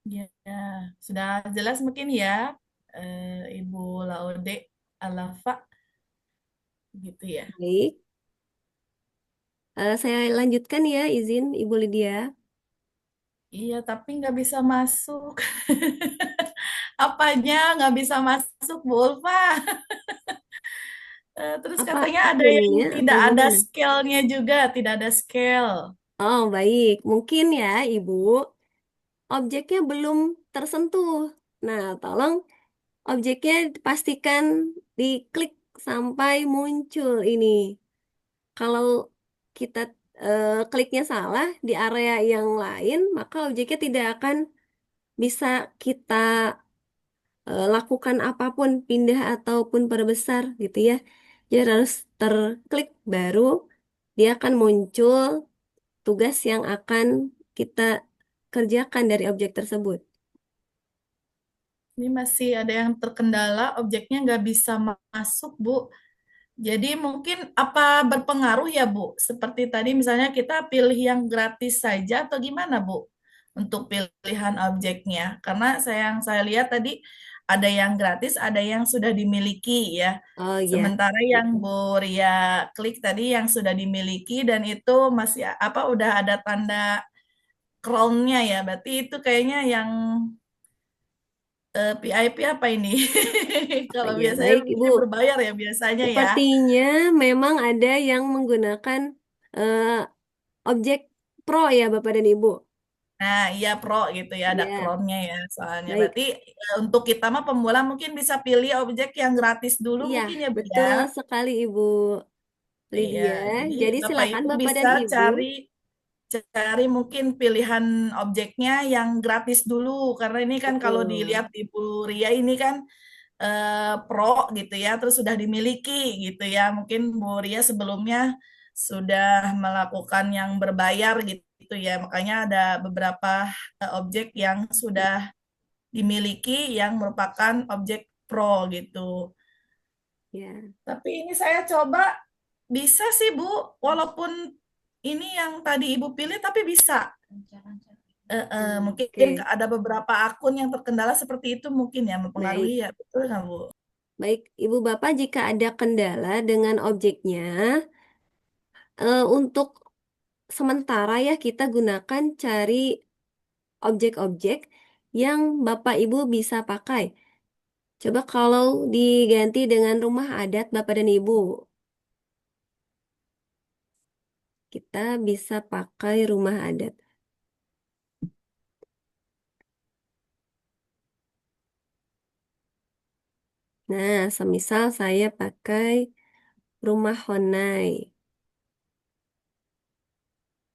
Ya, sudah jelas mungkin ya, Ibu Laude Alafa, gitu ya. Baik. Saya lanjutkan ya, izin Ibu Lydia. Iya, tapi nggak bisa masuk. Apanya nggak bisa masuk, Bu Ulfa? Terus Apa katanya ada yang akunnya atau tidak ada gimana? scale-nya juga, tidak ada scale. Oh, baik. Mungkin ya, Ibu, objeknya belum tersentuh. Nah, tolong objeknya pastikan diklik sampai muncul ini. Kalau kita kliknya salah di area yang lain, maka objeknya tidak akan bisa kita lakukan apapun, pindah ataupun perbesar gitu ya. Jadi harus terklik baru dia akan muncul tugas yang akan kita kerjakan dari objek tersebut. Ini masih ada yang terkendala, objeknya nggak bisa masuk, Bu. Jadi mungkin apa berpengaruh ya, Bu? Seperti tadi misalnya kita pilih yang gratis saja atau gimana, Bu? Untuk pilihan objeknya. Karena yang saya lihat tadi ada yang gratis, ada yang sudah dimiliki ya. Oh ya, Sementara yang Bu Ria klik tadi yang sudah dimiliki dan itu masih apa udah ada tanda crown-nya ya. Berarti itu kayaknya yang PIP apa ini? oh Kalau ya, biasanya baik Ibu. mungkin berbayar ya biasanya ya. Sepertinya memang ada yang menggunakan eh, objek pro ya Bapak dan Ibu. Nah, iya Pro gitu ya, ada Ya, crown-nya ya soalnya. baik. Berarti untuk kita mah pemula mungkin bisa pilih objek yang gratis dulu Iya, mungkin ya Bu ya. betul sekali Ibu Iya, Lydia. jadi Jadi Bapak silakan Ibu Bapak bisa dan Ibu. cari mungkin pilihan objeknya yang gratis dulu karena ini kan kalau Betul. dilihat di Bu Ria ini kan pro gitu ya, terus sudah dimiliki gitu ya. Mungkin Bu Ria sebelumnya sudah melakukan yang berbayar gitu ya. Makanya ada beberapa objek yang sudah dimiliki yang merupakan objek pro gitu. Ya, Tapi ini saya coba bisa sih Bu, walaupun ini yang tadi Ibu pilih tapi bisa. Mungkin oke. ada beberapa akun yang terkendala seperti itu mungkin ya mempengaruhi Baik. ya, betul nggak Bu? Baik, Ibu Bapak jika ada kendala dengan objeknya, untuk sementara ya kita gunakan cari objek-objek yang Bapak Ibu bisa pakai. Coba kalau diganti dengan rumah adat Bapak dan Ibu, kita bisa pakai rumah adat. Nah, semisal saya pakai rumah Honai.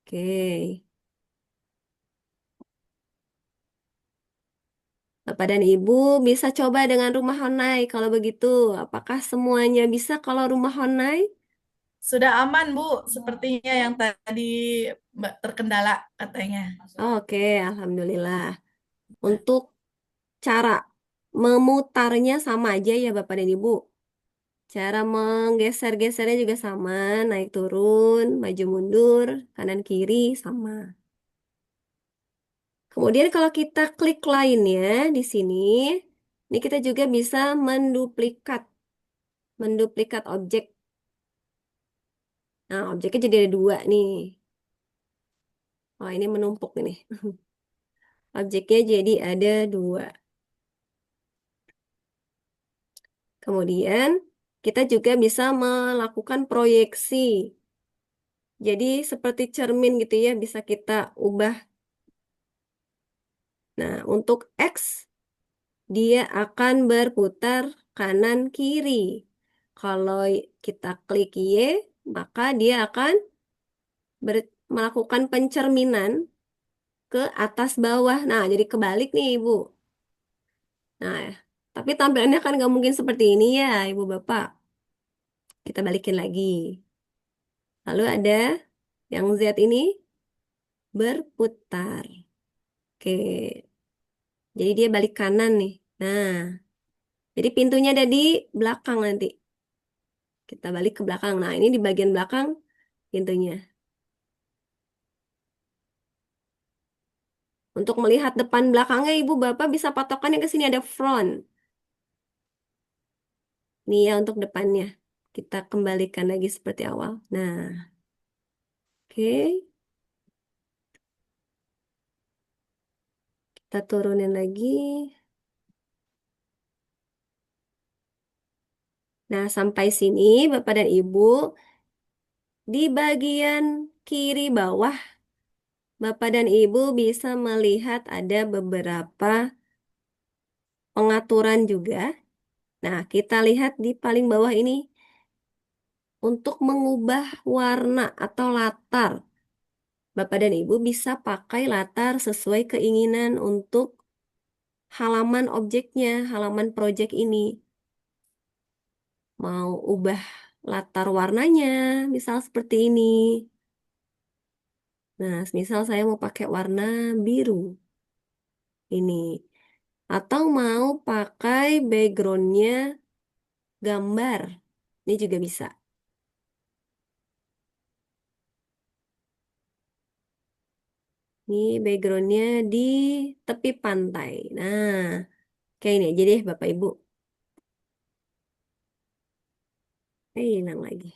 Oke. Bapak dan Ibu bisa coba dengan rumah Honai. Kalau begitu, apakah semuanya bisa kalau rumah Honai? Sudah aman, Bu, sepertinya yang tadi Mbak terkendala katanya. Oke, Alhamdulillah. Untuk cara memutarnya sama aja ya Bapak dan Ibu. Cara menggeser-gesernya juga sama, naik turun, maju mundur, kanan kiri sama. Kemudian kalau kita klik lainnya di sini, ini kita juga bisa menduplikat objek. Nah, objeknya jadi ada dua nih. Oh, ini menumpuk ini. Objeknya jadi ada dua. Kemudian kita juga bisa melakukan proyeksi. Jadi seperti cermin gitu ya, bisa kita ubah. Nah, untuk X, dia akan berputar kanan kiri. Kalau kita klik Y, maka dia akan melakukan pencerminan ke atas bawah. Nah, jadi kebalik nih, Ibu. Nah, tapi tampilannya kan nggak mungkin seperti ini ya, Ibu Bapak. Kita balikin lagi. Lalu ada yang Z ini berputar. Oke, jadi dia balik kanan nih. Nah, jadi pintunya ada di belakang nanti. Kita balik ke belakang. Nah, ini di bagian belakang pintunya. Untuk melihat depan belakangnya, Ibu Bapak bisa patokannya ke sini ada front. Nih ya untuk depannya. Kita kembalikan lagi seperti awal. Nah, oke. Kita turunin lagi. Nah, sampai sini Bapak dan Ibu, di bagian kiri bawah, Bapak dan Ibu bisa melihat ada beberapa pengaturan juga. Nah, kita lihat di paling bawah ini untuk mengubah warna atau latar. Bapak dan Ibu bisa pakai latar sesuai keinginan untuk halaman objeknya, halaman project ini. Mau ubah latar warnanya, misal seperti ini. Nah, misal saya mau pakai warna biru ini. Atau mau pakai backgroundnya gambar. Ini juga bisa. Ini backgroundnya di tepi pantai. Nah, kayak ini aja deh Bapak Ibu. Hilang lagi.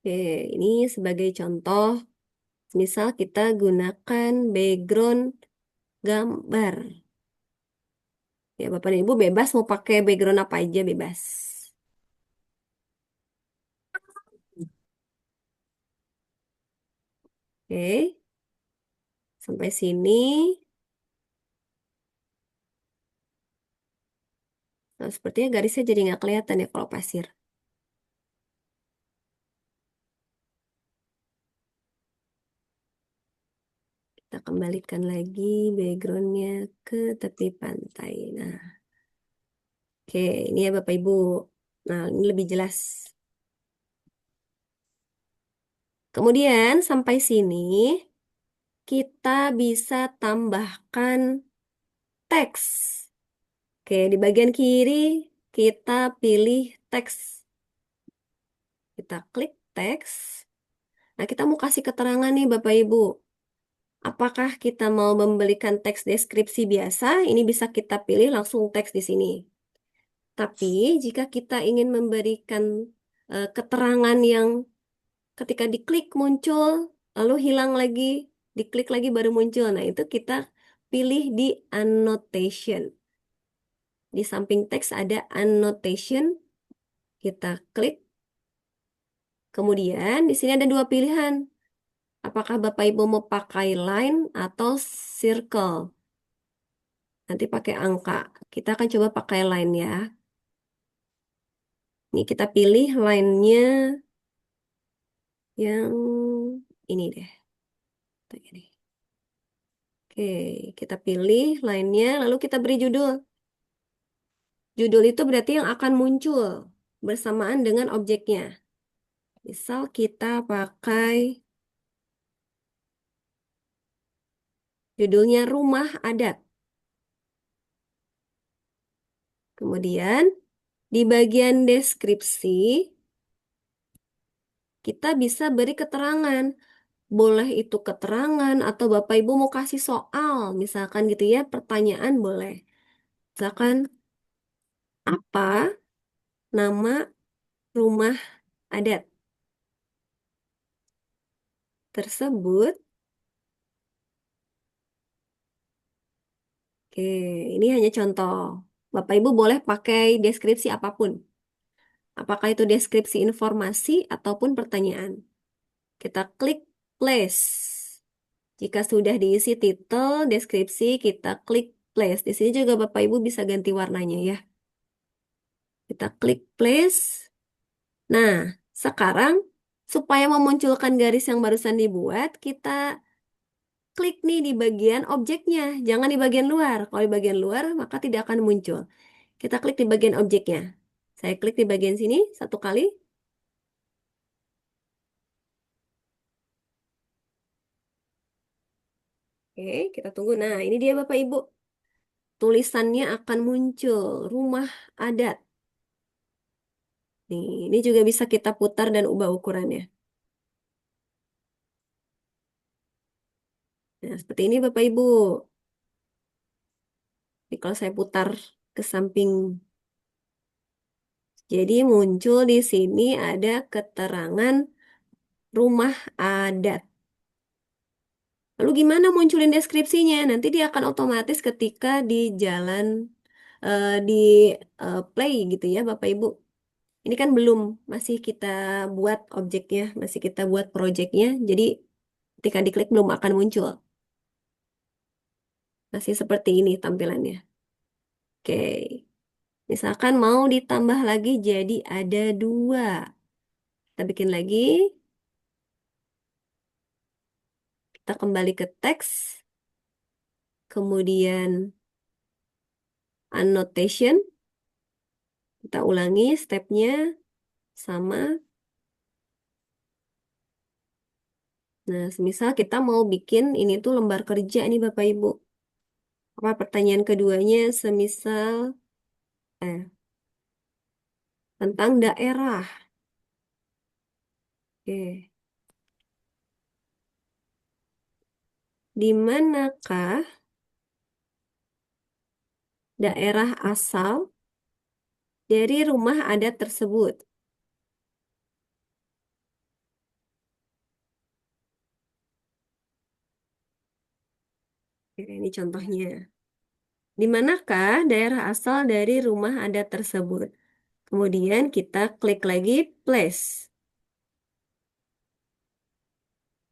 Oke, ini sebagai contoh. Misal kita gunakan background gambar. Ya, Bapak dan Ibu bebas mau pakai background apa aja bebas. Oke, sampai sini. Nah, sepertinya garisnya jadi nggak kelihatan ya kalau pasir. Kita kembalikan lagi backgroundnya ke tepi pantai. Nah, oke, ini ya Bapak Ibu. Nah, ini lebih jelas. Kemudian sampai sini kita bisa tambahkan teks. Oke, di bagian kiri kita pilih teks. Kita klik teks. Nah, kita mau kasih keterangan nih Bapak Ibu. Apakah kita mau memberikan teks deskripsi biasa? Ini bisa kita pilih langsung teks di sini. Tapi jika kita ingin memberikan keterangan yang ketika diklik muncul, lalu hilang lagi, diklik lagi baru muncul. Nah, itu kita pilih di annotation. Di samping teks ada annotation, kita klik. Kemudian di sini ada dua pilihan. Apakah Bapak Ibu mau pakai line atau circle? Nanti pakai angka. Kita akan coba pakai line ya. Ini kita pilih line-nya yang ini deh. Tuh, ini. Oke, kita pilih line-nya, lalu kita beri judul. Judul itu berarti yang akan muncul bersamaan dengan objeknya. Misal kita pakai judulnya Rumah Adat. Kemudian di bagian deskripsi kita bisa beri keterangan. Boleh itu keterangan atau Bapak Ibu mau kasih soal, misalkan gitu ya, pertanyaan boleh. Misalkan apa nama rumah adat tersebut? Oke, ini hanya contoh. Bapak Ibu boleh pakai deskripsi apapun. Apakah itu deskripsi informasi ataupun pertanyaan. Kita klik place. Jika sudah diisi titel, deskripsi, kita klik place. Di sini juga Bapak Ibu bisa ganti warnanya ya. Kita klik place. Nah, sekarang supaya memunculkan garis yang barusan dibuat, kita klik nih di bagian objeknya, jangan di bagian luar. Kalau di bagian luar, maka tidak akan muncul. Kita klik di bagian objeknya. Saya klik di bagian sini satu kali. Oke, kita tunggu. Nah, ini dia Bapak Ibu. Tulisannya akan muncul, rumah adat. Nih, ini juga bisa kita putar dan ubah ukurannya. Nah, seperti ini Bapak Ibu. Jadi kalau saya putar ke samping, jadi muncul di sini ada keterangan rumah adat. Lalu gimana munculin deskripsinya? Nanti dia akan otomatis ketika di jalan di play gitu ya Bapak Ibu. Ini kan belum, masih kita buat objeknya, masih kita buat projectnya. Jadi ketika diklik belum akan muncul. Masih seperti ini tampilannya. Oke. Misalkan mau ditambah lagi jadi ada 2. Kita bikin lagi. Kita kembali ke teks. Kemudian annotation. Kita ulangi stepnya sama. Nah, semisal kita mau bikin ini tuh lembar kerja nih Bapak Ibu. Apa pertanyaan keduanya semisal tentang daerah. Oke. Di manakah daerah asal dari rumah adat tersebut? Oke, ini contohnya. Di manakah daerah asal dari rumah adat tersebut? Kemudian kita klik lagi place.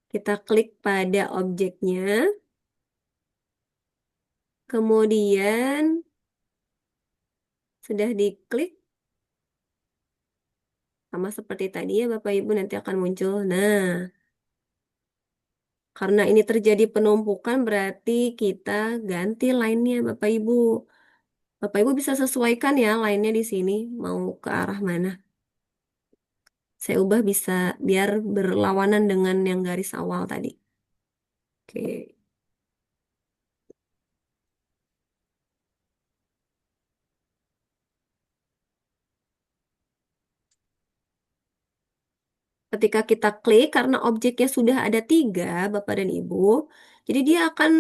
Kita klik pada objeknya. Kemudian sudah diklik sama seperti tadi ya Bapak Ibu nanti akan muncul. Nah, karena ini terjadi penumpukan berarti kita ganti line-nya Bapak Ibu. Bapak Ibu bisa sesuaikan ya line-nya di sini mau ke arah mana. Saya ubah bisa biar berlawanan dengan yang garis awal tadi. Oke. Ketika kita klik, karena objeknya sudah ada 3, Bapak dan Ibu, jadi dia akan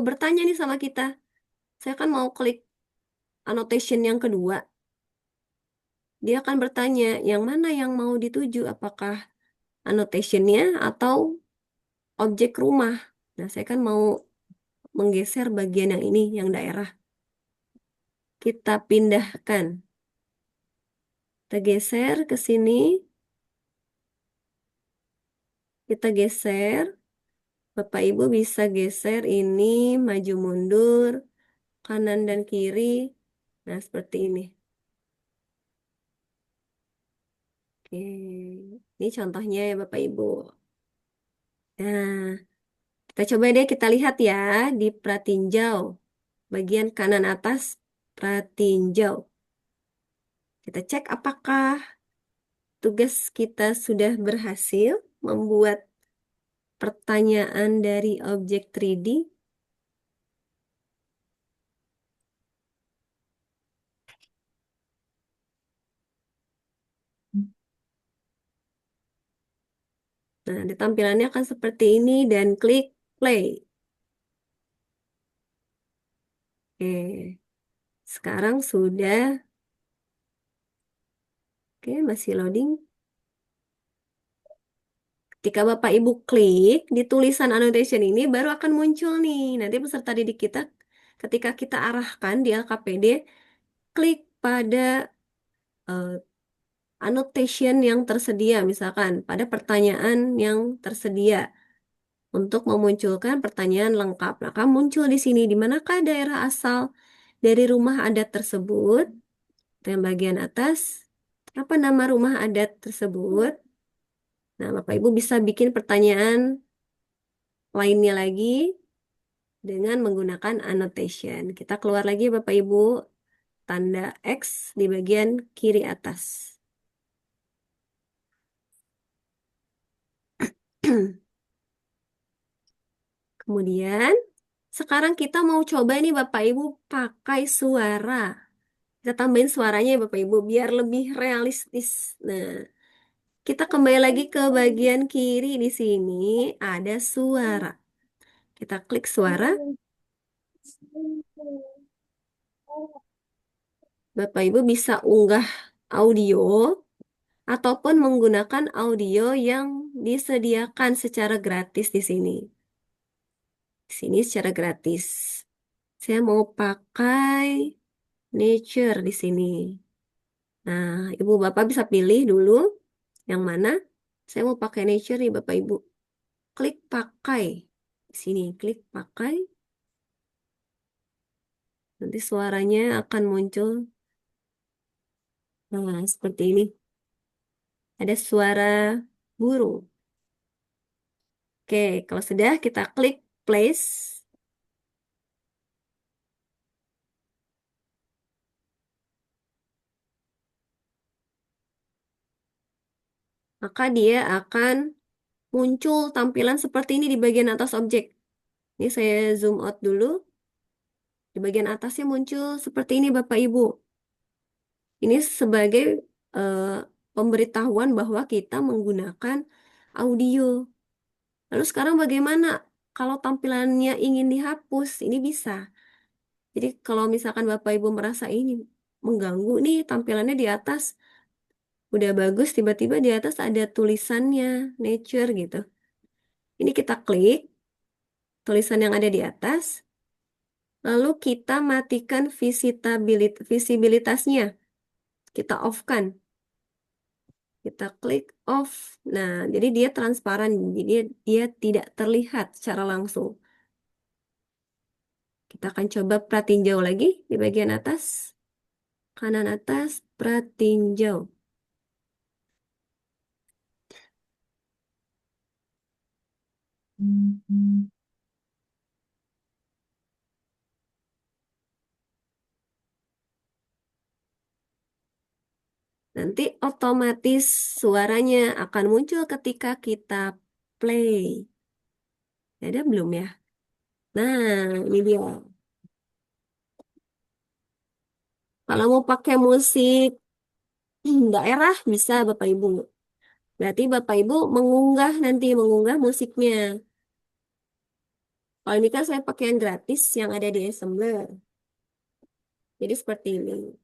bertanya nih sama kita. Saya kan mau klik annotation yang kedua. Dia akan bertanya, yang mana yang mau dituju? Apakah annotationnya atau objek rumah? Nah, saya kan mau menggeser bagian yang ini, yang daerah. Kita pindahkan. Kita geser ke sini. Kita geser. Bapak Ibu bisa geser ini maju mundur, kanan dan kiri. Nah, seperti ini. Oke. Ini contohnya ya Bapak Ibu. Nah, kita coba deh kita lihat ya di pratinjau. Bagian kanan atas pratinjau. Kita cek apakah tugas kita sudah berhasil membuat pertanyaan dari objek 3D. Nah, di tampilannya akan seperti ini dan klik play. Oke, sekarang sudah. Oke, masih loading. Ketika Bapak Ibu klik di tulisan annotation ini baru akan muncul nih. Nanti peserta didik kita ketika kita arahkan di LKPD, klik pada eh, annotation yang tersedia, misalkan pada pertanyaan yang tersedia untuk memunculkan pertanyaan lengkap. Maka muncul di sini, di manakah daerah asal dari rumah adat tersebut? Itu yang bagian atas. Apa nama rumah adat tersebut? Nah, Bapak Ibu bisa bikin pertanyaan lainnya lagi dengan menggunakan annotation. Kita keluar lagi Bapak Ibu, tanda X di bagian kiri atas. Kemudian, sekarang kita mau coba nih Bapak Ibu pakai suara. Kita tambahin suaranya ya Bapak Ibu biar lebih realistis. Nah, kita kembali lagi ke bagian kiri di sini ada suara. Kita klik suara. Bapak Ibu bisa unggah audio ataupun menggunakan audio yang disediakan secara gratis di sini. Di sini secara gratis. Saya mau pakai nature di sini. Nah, Ibu Bapak bisa pilih dulu yang mana. Saya mau pakai nature nih Bapak Ibu. Klik pakai. Di sini klik pakai. Nanti suaranya akan muncul Nah, seperti ini. Ada suara burung. Oke, kalau sudah kita klik place. Maka dia akan muncul tampilan seperti ini di bagian atas objek. Ini saya zoom out dulu. Di bagian atasnya muncul seperti ini Bapak Ibu. Ini sebagai eh, pemberitahuan bahwa kita menggunakan audio. Lalu sekarang bagaimana kalau tampilannya ingin dihapus? Ini bisa. Jadi kalau misalkan Bapak Ibu merasa ini mengganggu nih tampilannya di atas, udah bagus tiba-tiba di atas ada tulisannya nature gitu. Ini kita klik tulisan yang ada di atas, lalu kita matikan visibilitasnya. Kita off-kan. Kita klik off. Nah, jadi dia transparan. Jadi dia tidak terlihat secara langsung. Kita akan coba pratinjau lagi di bagian atas. Kanan atas, pratinjau. Nanti otomatis suaranya akan muncul ketika kita play. Ada belum ya? Nah, ini dia. Kalau mau pakai musik daerah bisa Bapak Ibu. Berarti Bapak Ibu mengunggah musiknya. Kalau ini kan saya pakai yang gratis yang ada di Assembler. Jadi seperti ini.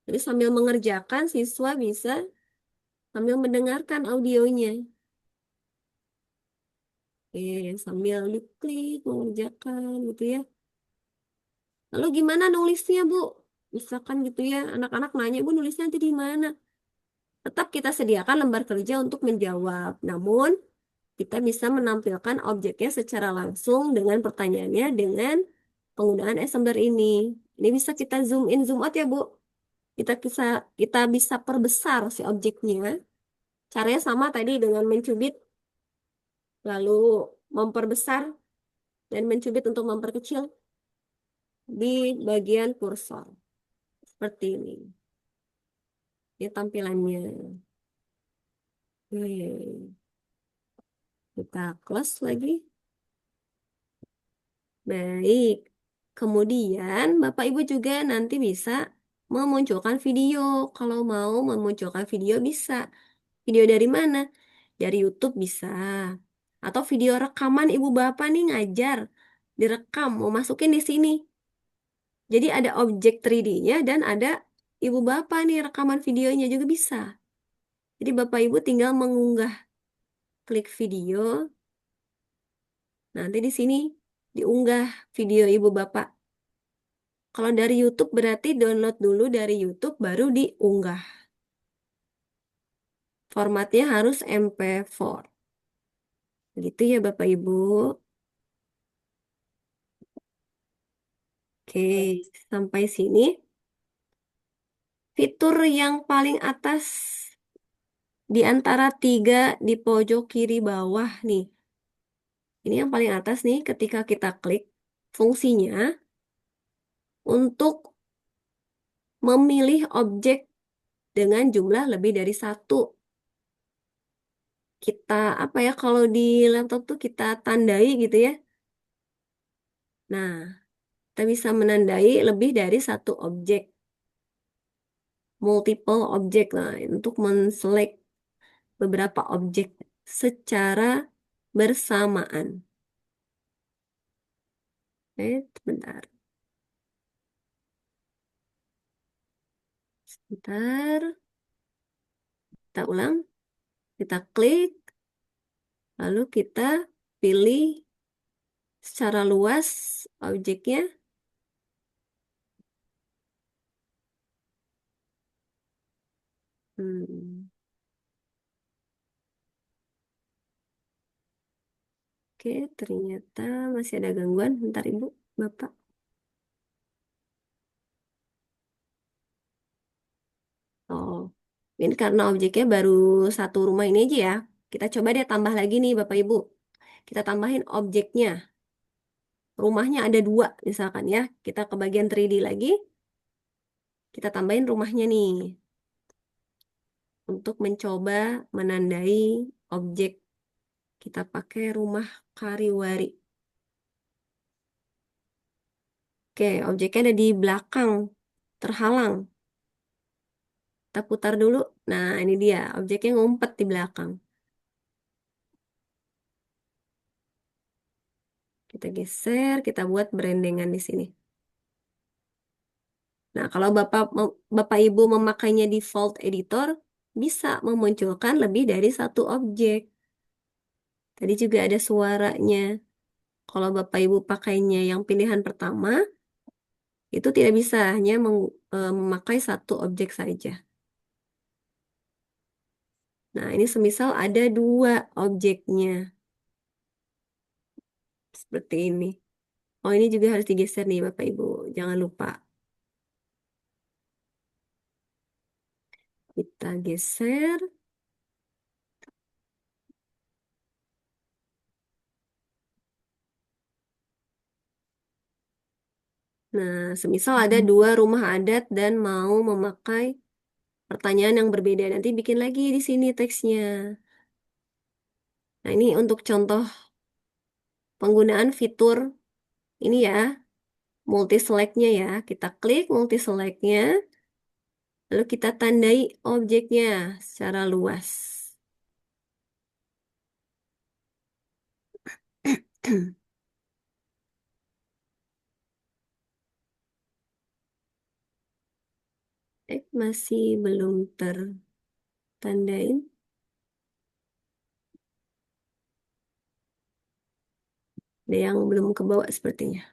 Jadi sambil mengerjakan siswa bisa sambil mendengarkan audionya. Sambil diklik mengerjakan gitu ya. Lalu gimana nulisnya, Bu? Misalkan gitu ya, anak-anak nanya, Bu, nulisnya nanti di mana? Tetap kita sediakan lembar kerja untuk menjawab. Namun, kita bisa menampilkan objeknya secara langsung dengan pertanyaannya dengan penggunaan assembler ini. Ini bisa kita zoom in, zoom out ya, Bu. Kita bisa perbesar si objeknya. Caranya sama tadi dengan mencubit, lalu memperbesar dan mencubit untuk memperkecil di bagian kursor. Seperti ini. Ini tampilannya. Oke. Kita close lagi. Baik. Kemudian Bapak Ibu juga nanti bisa memunculkan video. Kalau mau memunculkan video bisa. Video dari mana? Dari YouTube bisa. Atau video rekaman Ibu Bapak nih ngajar. Direkam, mau masukin di sini. Jadi ada objek 3D-nya dan ada Ibu Bapak nih rekaman videonya juga bisa. Jadi Bapak Ibu tinggal mengunggah, klik video. Nanti di sini diunggah video Ibu Bapak. Kalau dari YouTube berarti download dulu dari YouTube baru diunggah. Formatnya harus MP4. Gitu ya Bapak Ibu. Oke, sampai sini. Fitur yang paling atas di antara 3 di pojok kiri bawah nih. Ini yang paling atas nih ketika kita klik fungsinya untuk memilih objek dengan jumlah lebih dari 1. Kita apa ya kalau di laptop tuh kita tandai gitu ya. Nah, kita bisa menandai lebih dari 1 objek, multiple objek lah untuk menselect beberapa objek secara bersamaan. Sebentar. Sebentar. Kita ulang. Kita klik. Lalu kita pilih secara luas objeknya. Hmm. Oke, ternyata masih ada gangguan. Bentar, Ibu, Bapak. Ini karena objeknya baru satu rumah ini aja ya. Kita coba deh tambah lagi nih Bapak Ibu. Kita tambahin objeknya. Rumahnya ada dua misalkan ya. Kita ke bagian 3D lagi. Kita tambahin rumahnya nih. Untuk mencoba menandai objek. Kita pakai rumah Kariwari. Oke, objeknya ada di belakang. Terhalang. Kita putar dulu. Nah, ini dia. Objeknya ngumpet di belakang. Kita geser, kita buat berendengan di sini. Nah, kalau Bapak Ibu memakainya default editor, bisa memunculkan lebih dari satu objek. Tadi juga ada suaranya. Kalau Bapak Ibu pakainya yang pilihan pertama, itu tidak bisa, hanya memakai satu objek saja. Nah, ini semisal ada dua objeknya. Seperti ini. Oh, ini juga harus digeser nih Bapak Ibu. Jangan lupa. Kita geser. Nah, semisal ada dua rumah adat dan mau memakai pertanyaan yang berbeda. Nanti bikin lagi di sini teksnya. Nah, ini untuk contoh penggunaan fitur ini ya, multi select-nya ya. Kita klik multi select-nya, lalu kita tandai objeknya secara luas. Masih belum tertandain. Ada yang belum kebawa sepertinya.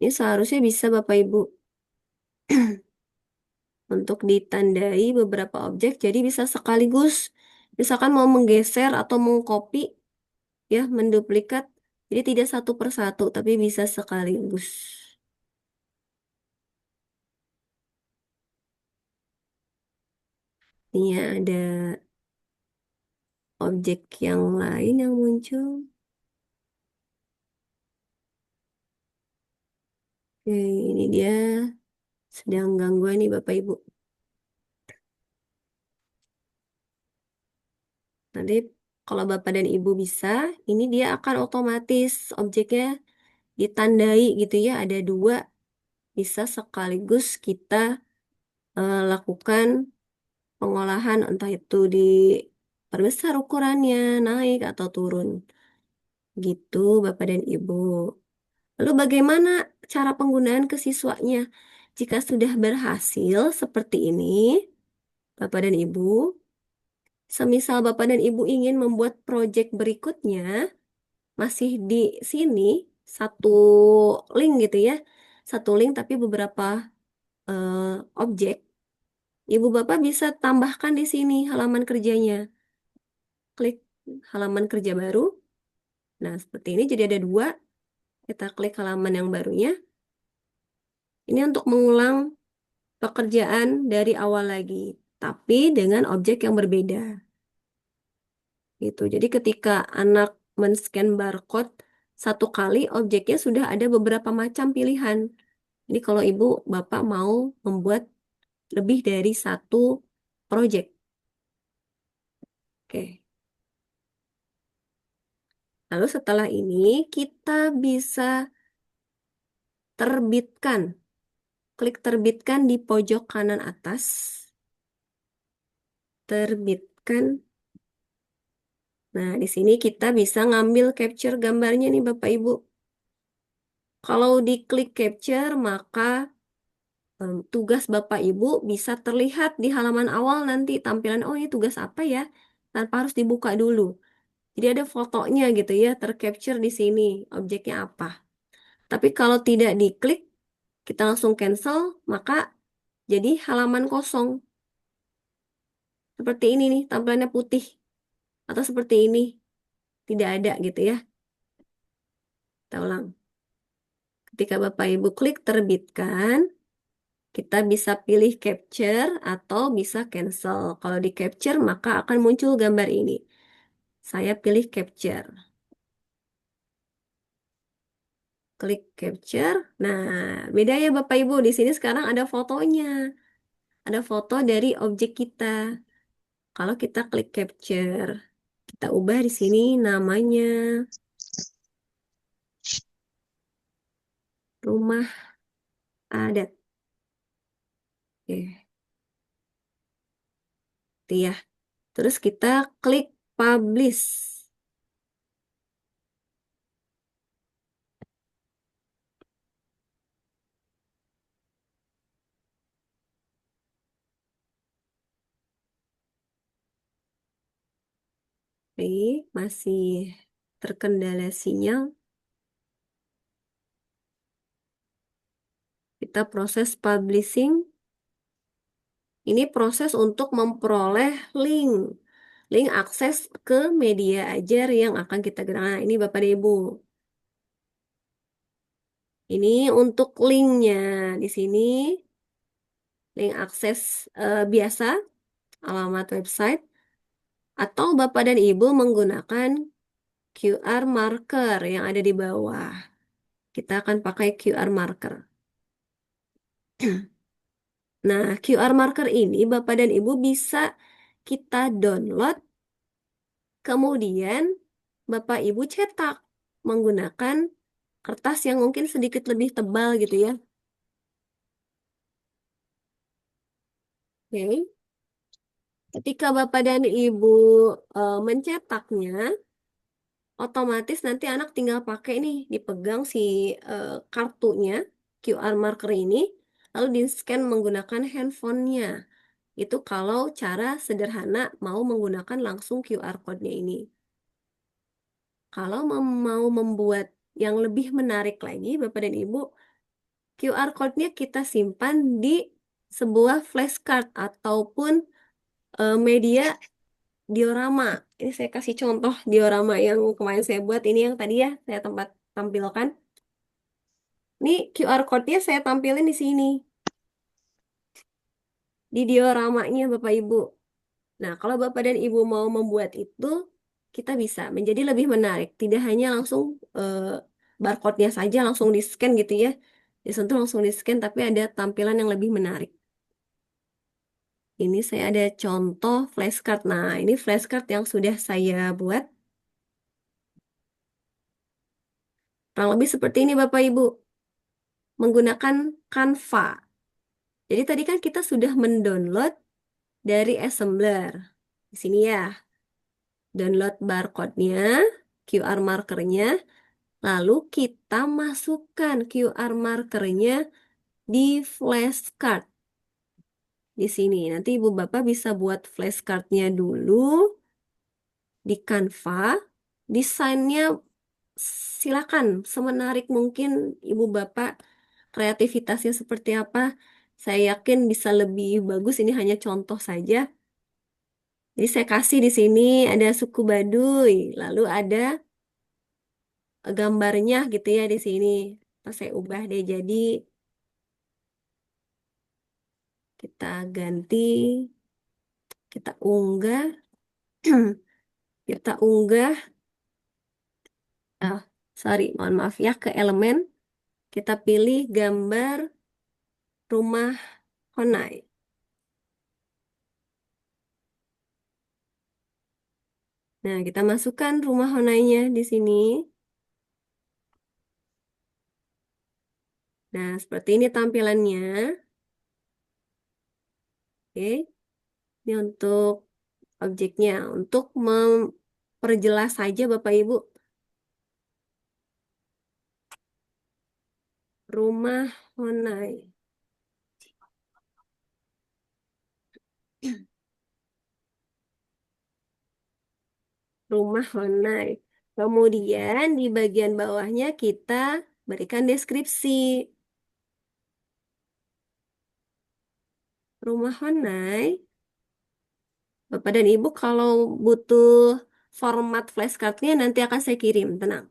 Ini seharusnya bisa Bapak Ibu untuk ditandai beberapa objek, jadi bisa sekaligus. Misalkan mau menggeser atau mengcopy, ya, menduplikat. Jadi tidak satu persatu, tapi bisa sekaligus. Ini ada objek yang lain yang muncul. Oke, ini dia sedang gangguan nih Bapak Ibu. Nanti kalau Bapak dan Ibu bisa, ini dia akan otomatis objeknya ditandai gitu ya. Ada dua, bisa sekaligus kita lakukan pengolahan, entah itu diperbesar ukurannya, naik atau turun. Gitu Bapak dan Ibu. Lalu bagaimana cara penggunaan ke siswanya? Jika sudah berhasil seperti ini, Bapak dan Ibu, semisal Bapak dan Ibu ingin membuat proyek berikutnya, masih di sini, satu link gitu ya, satu link tapi beberapa eh, objek, Ibu Bapak bisa tambahkan di sini halaman kerjanya. Klik halaman kerja baru. Nah, seperti ini jadi ada dua. Kita klik halaman yang barunya. Ini untuk mengulang pekerjaan dari awal lagi, tapi dengan objek yang berbeda. Gitu. Jadi ketika anak men-scan barcode satu kali, objeknya sudah ada beberapa macam pilihan. Jadi kalau ibu bapak mau membuat lebih dari satu project. Oke. Lalu setelah ini kita bisa terbitkan. Klik terbitkan di pojok kanan atas. Terbitkan. Nah, di sini kita bisa ngambil capture gambarnya nih Bapak Ibu. Kalau diklik capture, maka tugas Bapak Ibu bisa terlihat di halaman awal nanti tampilan, oh ini tugas apa ya? Tanpa harus dibuka dulu. Jadi ada fotonya gitu ya, tercapture di sini, objeknya apa. Tapi kalau tidak diklik, kita langsung cancel, maka jadi halaman kosong. Seperti ini nih, tampilannya putih. Atau seperti ini, tidak ada gitu ya. Kita ulang. Ketika Bapak Ibu klik terbitkan, kita bisa pilih capture atau bisa cancel. Kalau di capture, maka akan muncul gambar ini. Saya pilih capture. Klik capture. Nah, beda ya Bapak Ibu. Di sini sekarang ada fotonya. Ada foto dari objek kita. Kalau kita klik capture, kita ubah di sini namanya rumah adat. Oke, itu ya. Terus kita klik publish. Oke, masih terkendala sinyal. Kita proses publishing. Ini proses untuk memperoleh link. Link akses ke media ajar yang akan kita gunakan. Nah, ini Bapak dan Ibu. Ini untuk linknya. Di sini link akses biasa, alamat website. Atau Bapak dan Ibu menggunakan QR marker yang ada di bawah. Kita akan pakai QR marker. Nah, QR marker ini Bapak dan Ibu bisa kita download, kemudian Bapak Ibu cetak menggunakan kertas yang mungkin sedikit lebih tebal gitu ya. Oke. Ketika Bapak dan Ibu mencetaknya, otomatis nanti anak tinggal pakai nih, dipegang si kartunya, QR marker ini, lalu di-scan menggunakan handphonenya. Itu kalau cara sederhana mau menggunakan langsung QR code-nya ini. Kalau mau membuat yang lebih menarik lagi, Bapak dan Ibu, QR code-nya kita simpan di sebuah flashcard ataupun media diorama. Ini saya kasih contoh diorama yang kemarin saya buat. Ini yang tadi ya saya tempat tampilkan. Ini QR code-nya saya tampilin di sini. Di dioramanya Bapak Ibu. Nah, kalau Bapak dan Ibu mau membuat itu, kita bisa menjadi lebih menarik. Tidak hanya langsung barcode-nya saja langsung di-scan gitu ya. Disentuh langsung di-scan, tapi ada tampilan yang lebih menarik. Ini saya ada contoh flashcard. Nah, ini flashcard yang sudah saya buat. Kurang lebih seperti ini Bapak Ibu. Menggunakan Canva. Jadi tadi kan kita sudah mendownload dari Assembler. Di sini ya, download barcode-nya, QR markernya, lalu kita masukkan QR markernya di flashcard. Di sini, nanti Ibu Bapak bisa buat flashcardnya dulu di Canva. Desainnya silakan semenarik mungkin Ibu Bapak, kreativitasnya seperti apa. Saya yakin bisa lebih bagus, ini hanya contoh saja. Jadi saya kasih di sini ada suku Baduy, lalu ada gambarnya gitu ya di sini. Pas saya ubah deh jadi kita ganti, kita unggah, kita unggah, ah sorry, mohon maaf ya ke elemen, kita pilih gambar rumah Honai. Nah, kita masukkan rumah Honainya di sini. Nah, seperti ini tampilannya. Oke, ini untuk objeknya. Untuk memperjelas saja Bapak Ibu, rumah Honai. Rumah Honai. Kemudian di bagian bawahnya kita berikan deskripsi. Rumah Honai. Bapak dan Ibu kalau butuh format flashcardnya nanti akan saya kirim, tenang.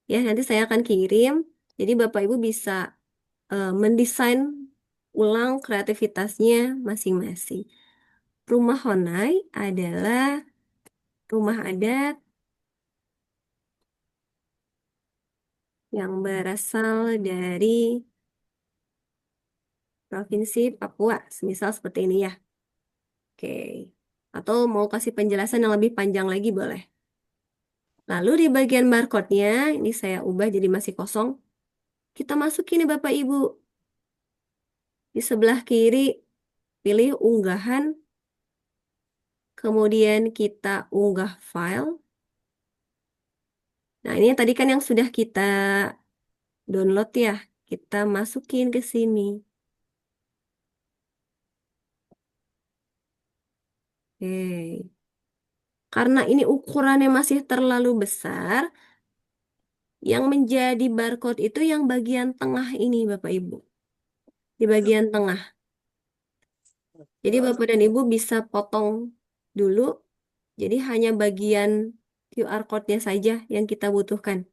Ya, nanti saya akan kirim. Jadi Bapak Ibu bisa mendesain ulang kreativitasnya masing-masing. Rumah Honai adalah rumah adat yang berasal dari Provinsi Papua, semisal seperti ini ya. Oke. Atau mau kasih penjelasan yang lebih panjang lagi boleh. Lalu di bagian barcode-nya, ini saya ubah jadi masih kosong. Kita masukin nih Bapak Ibu. Di sebelah kiri, pilih unggahan. Kemudian kita unggah file. Nah, ini tadi kan yang sudah kita download ya. Kita masukin ke sini. Oke. Karena ini ukurannya masih terlalu besar, yang menjadi barcode itu yang bagian tengah ini, Bapak Ibu. Di bagian tengah. Jadi Bapak dan Ibu bisa potong dulu. Jadi hanya bagian QR code-nya saja yang kita butuhkan.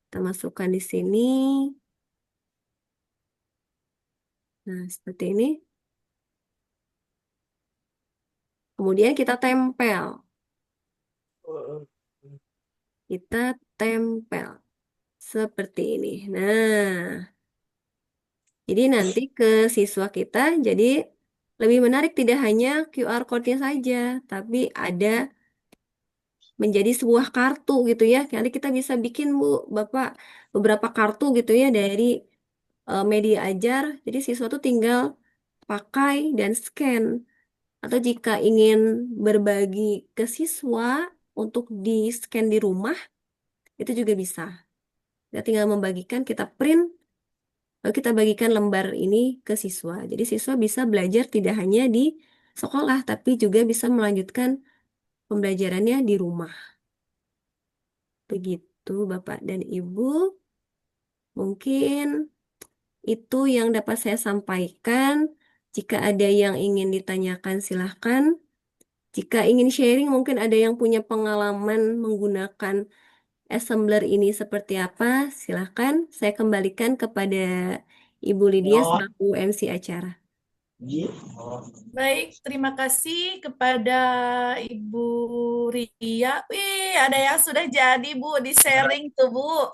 Kita masukkan di sini. Nah, seperti ini. Kemudian kita tempel. Kita tempel. Seperti ini. Nah, jadi nanti ke siswa kita jadi lebih menarik tidak hanya QR code-nya saja, tapi ada menjadi sebuah kartu gitu ya. Nanti kita bisa bikin Bu, Bapak beberapa kartu gitu ya dari media ajar. Jadi siswa tuh tinggal pakai dan scan. Atau jika ingin berbagi ke siswa untuk di-scan di rumah, itu juga bisa. Kita tinggal membagikan, kita print, lalu kita bagikan lembar ini ke siswa. Jadi siswa bisa belajar tidak hanya di sekolah, tapi juga bisa melanjutkan pembelajarannya di rumah. Begitu Bapak dan Ibu. Mungkin itu yang dapat saya sampaikan. Jika ada yang ingin ditanyakan, silahkan. Jika ingin sharing, mungkin ada yang punya pengalaman menggunakan assembler ini seperti apa, silahkan. Saya kembalikan kepada Ibu Lydia selaku MC acara. Baik, terima kasih kepada Ibu Ria. Wih, ada yang sudah jadi Bu, di-sharing tuh Bu.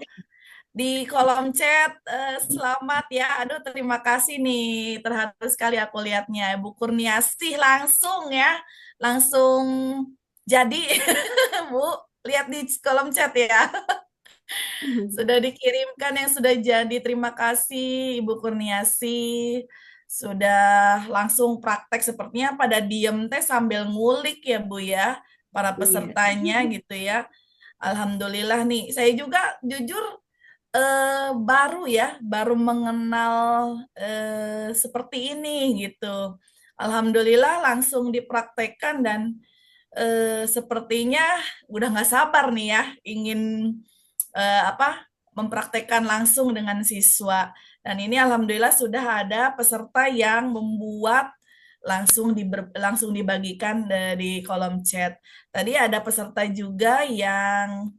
Di kolom chat, selamat ya. Aduh, terima kasih nih. Terharu sekali aku lihatnya. Bu Kurniasih langsung ya. Langsung jadi, Bu. Lihat di kolom chat ya. Sudah dikirimkan yang sudah jadi. Terima kasih Ibu Kurniasi. Sudah langsung praktek sepertinya pada diem teh sambil ngulik ya Bu ya. Para Iya. pesertanya gitu ya. Alhamdulillah nih. Saya juga jujur baru ya, baru mengenal seperti ini gitu. Alhamdulillah langsung dipraktekkan dan sepertinya udah nggak sabar nih ya, ingin apa mempraktekkan langsung dengan siswa. Dan ini alhamdulillah sudah ada peserta yang membuat langsung dibagikan di kolom chat. Tadi ada peserta juga yang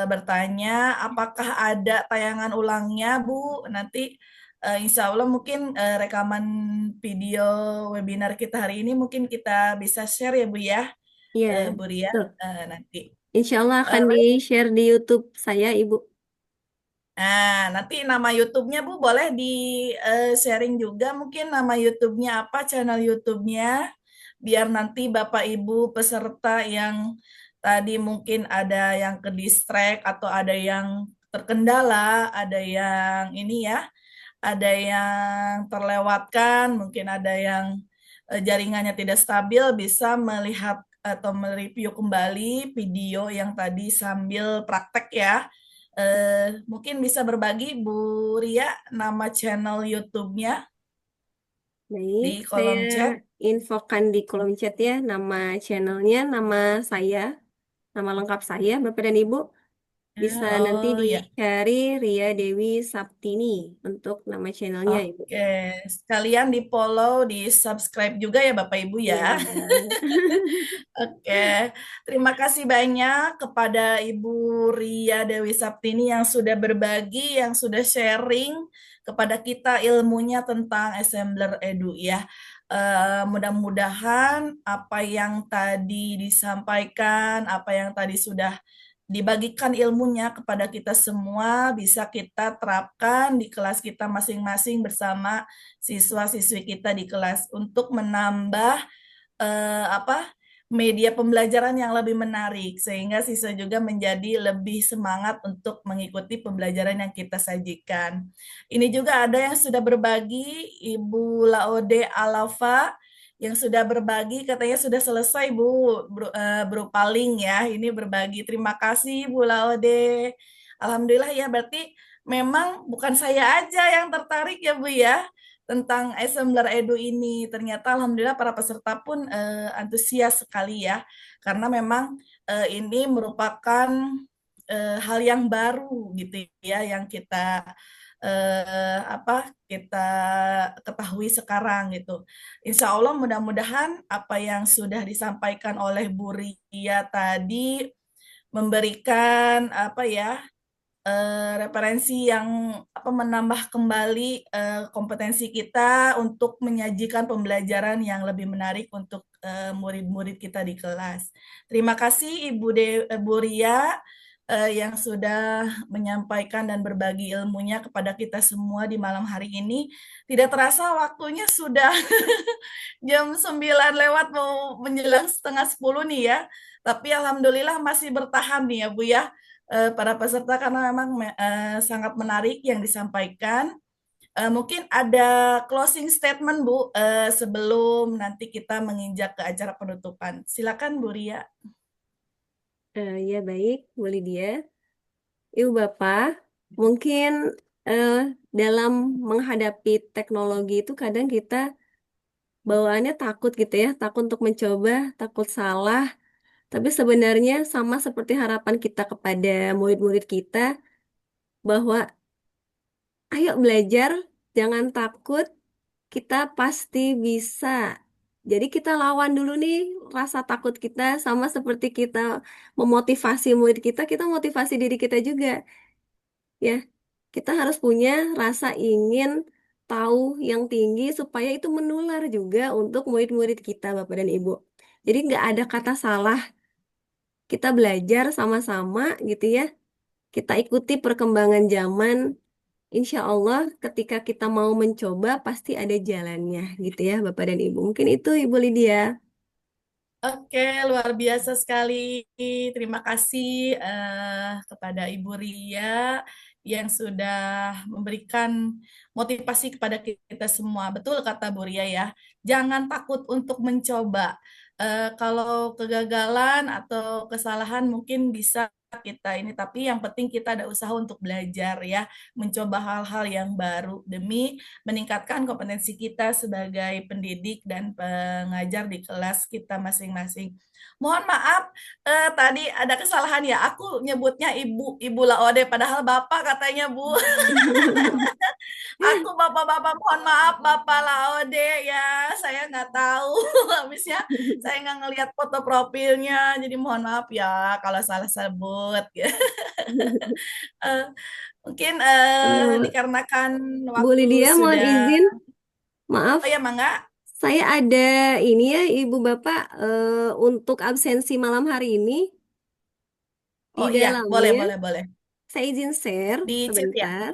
bertanya apakah ada tayangan ulangnya, Bu. Nanti insya Allah mungkin rekaman video webinar kita hari ini mungkin kita bisa share ya, Bu ya, Iya, Bu Ria, betul. nanti. Insya Allah akan di-share di YouTube saya, Ibu. Nah, nanti nama YouTube-nya Bu boleh di-sharing juga mungkin nama YouTube-nya apa, channel YouTube-nya, biar nanti Bapak Ibu peserta yang tadi mungkin ada yang ke distract atau ada yang terkendala, ada yang ini ya, ada yang terlewatkan, mungkin ada yang jaringannya tidak stabil, bisa melihat atau mereview kembali video yang tadi sambil praktek ya. Mungkin bisa berbagi Bu Ria nama channel YouTube-nya Baik, di saya kolom chat. infokan di kolom chat ya, nama channelnya, nama saya, nama lengkap saya, Bapak dan Ibu. Bisa nanti Oh ya. dicari Ria Dewi Saptini untuk nama channelnya, Ibu. Oke, sekalian di follow, di subscribe juga ya Bapak Ibu ya. Iya. Oke, terima kasih banyak kepada Ibu Ria Dewi Saptini yang sudah berbagi, yang sudah sharing kepada kita ilmunya tentang Assembler Edu ya. Mudah-mudahan apa yang tadi disampaikan, apa yang tadi sudah dibagikan ilmunya kepada kita semua bisa kita terapkan di kelas kita masing-masing bersama siswa-siswi kita di kelas untuk menambah apa media pembelajaran yang lebih menarik sehingga siswa juga menjadi lebih semangat untuk mengikuti pembelajaran yang kita sajikan. Ini juga ada yang sudah berbagi, Ibu Laode Alafa yang sudah berbagi katanya sudah selesai Bu berupa link ya. Ini berbagi. Terima kasih Bu Laode. Alhamdulillah ya berarti memang bukan saya aja yang tertarik ya Bu ya tentang Assembler Edu ini. Ternyata alhamdulillah para peserta pun antusias sekali ya, karena memang ini merupakan hal yang baru gitu ya, yang kita kita ketahui sekarang gitu. Insya Allah mudah-mudahan apa yang sudah disampaikan oleh Bu Ria tadi memberikan referensi yang menambah kembali kompetensi kita untuk menyajikan pembelajaran yang lebih menarik untuk murid-murid kita di kelas. Terima kasih Ibu Ria yang sudah menyampaikan dan berbagi ilmunya kepada kita semua di malam hari ini. Tidak terasa waktunya sudah jam 9 lewat mau menjelang setengah 10 nih ya. Tapi alhamdulillah masih bertahan nih ya Bu ya para peserta karena memang sangat menarik yang disampaikan. Mungkin ada closing statement Bu sebelum nanti kita menginjak ke acara penutupan. Silakan Bu Ria. Ya baik, Bu Lydia. Ibu Bapak, mungkin eh, dalam menghadapi teknologi itu kadang kita bawaannya takut gitu ya, takut untuk mencoba, takut salah. Tapi sebenarnya sama seperti harapan kita kepada murid-murid kita, bahwa ayo belajar, jangan takut, kita pasti bisa. Jadi kita lawan dulu nih rasa takut kita, sama seperti kita memotivasi murid kita motivasi diri kita juga. Ya, kita harus punya rasa ingin tahu yang tinggi supaya itu menular juga untuk murid-murid kita, Bapak dan Ibu. Jadi nggak ada kata salah, kita belajar sama-sama gitu ya. Kita ikuti perkembangan zaman. Insya Allah ketika kita mau mencoba pasti ada jalannya gitu ya Bapak dan Ibu. Mungkin itu Ibu Lydia. Oke, luar biasa sekali. Terima kasih kepada Ibu Ria yang sudah memberikan motivasi kepada kita semua. Betul kata Bu Ria ya, jangan takut untuk mencoba. Kalau kegagalan atau kesalahan mungkin bisa kita ini, tapi yang penting kita ada usaha untuk belajar ya, mencoba hal-hal yang baru demi meningkatkan kompetensi kita sebagai pendidik dan pengajar di kelas kita masing-masing. Mohon maaf, tadi ada kesalahan ya. Aku nyebutnya Ibu Laode, padahal Bapak katanya Bu. Aku Bapak-Bapak, mohon maaf Bapak Laode ya. Saya nggak tahu. Habisnya saya nggak ngelihat foto profilnya. Jadi mohon maaf ya kalau salah sebut. Eh, Mungkin Eh, dikarenakan Bu waktu Lydia mohon sudah. izin, maaf, Oh ya, Mangga. saya ada ini ya Ibu Bapak, untuk absensi malam hari ini di Oh iya, boleh, dalamnya boleh, boleh. saya izin share Di chat ya? sebentar.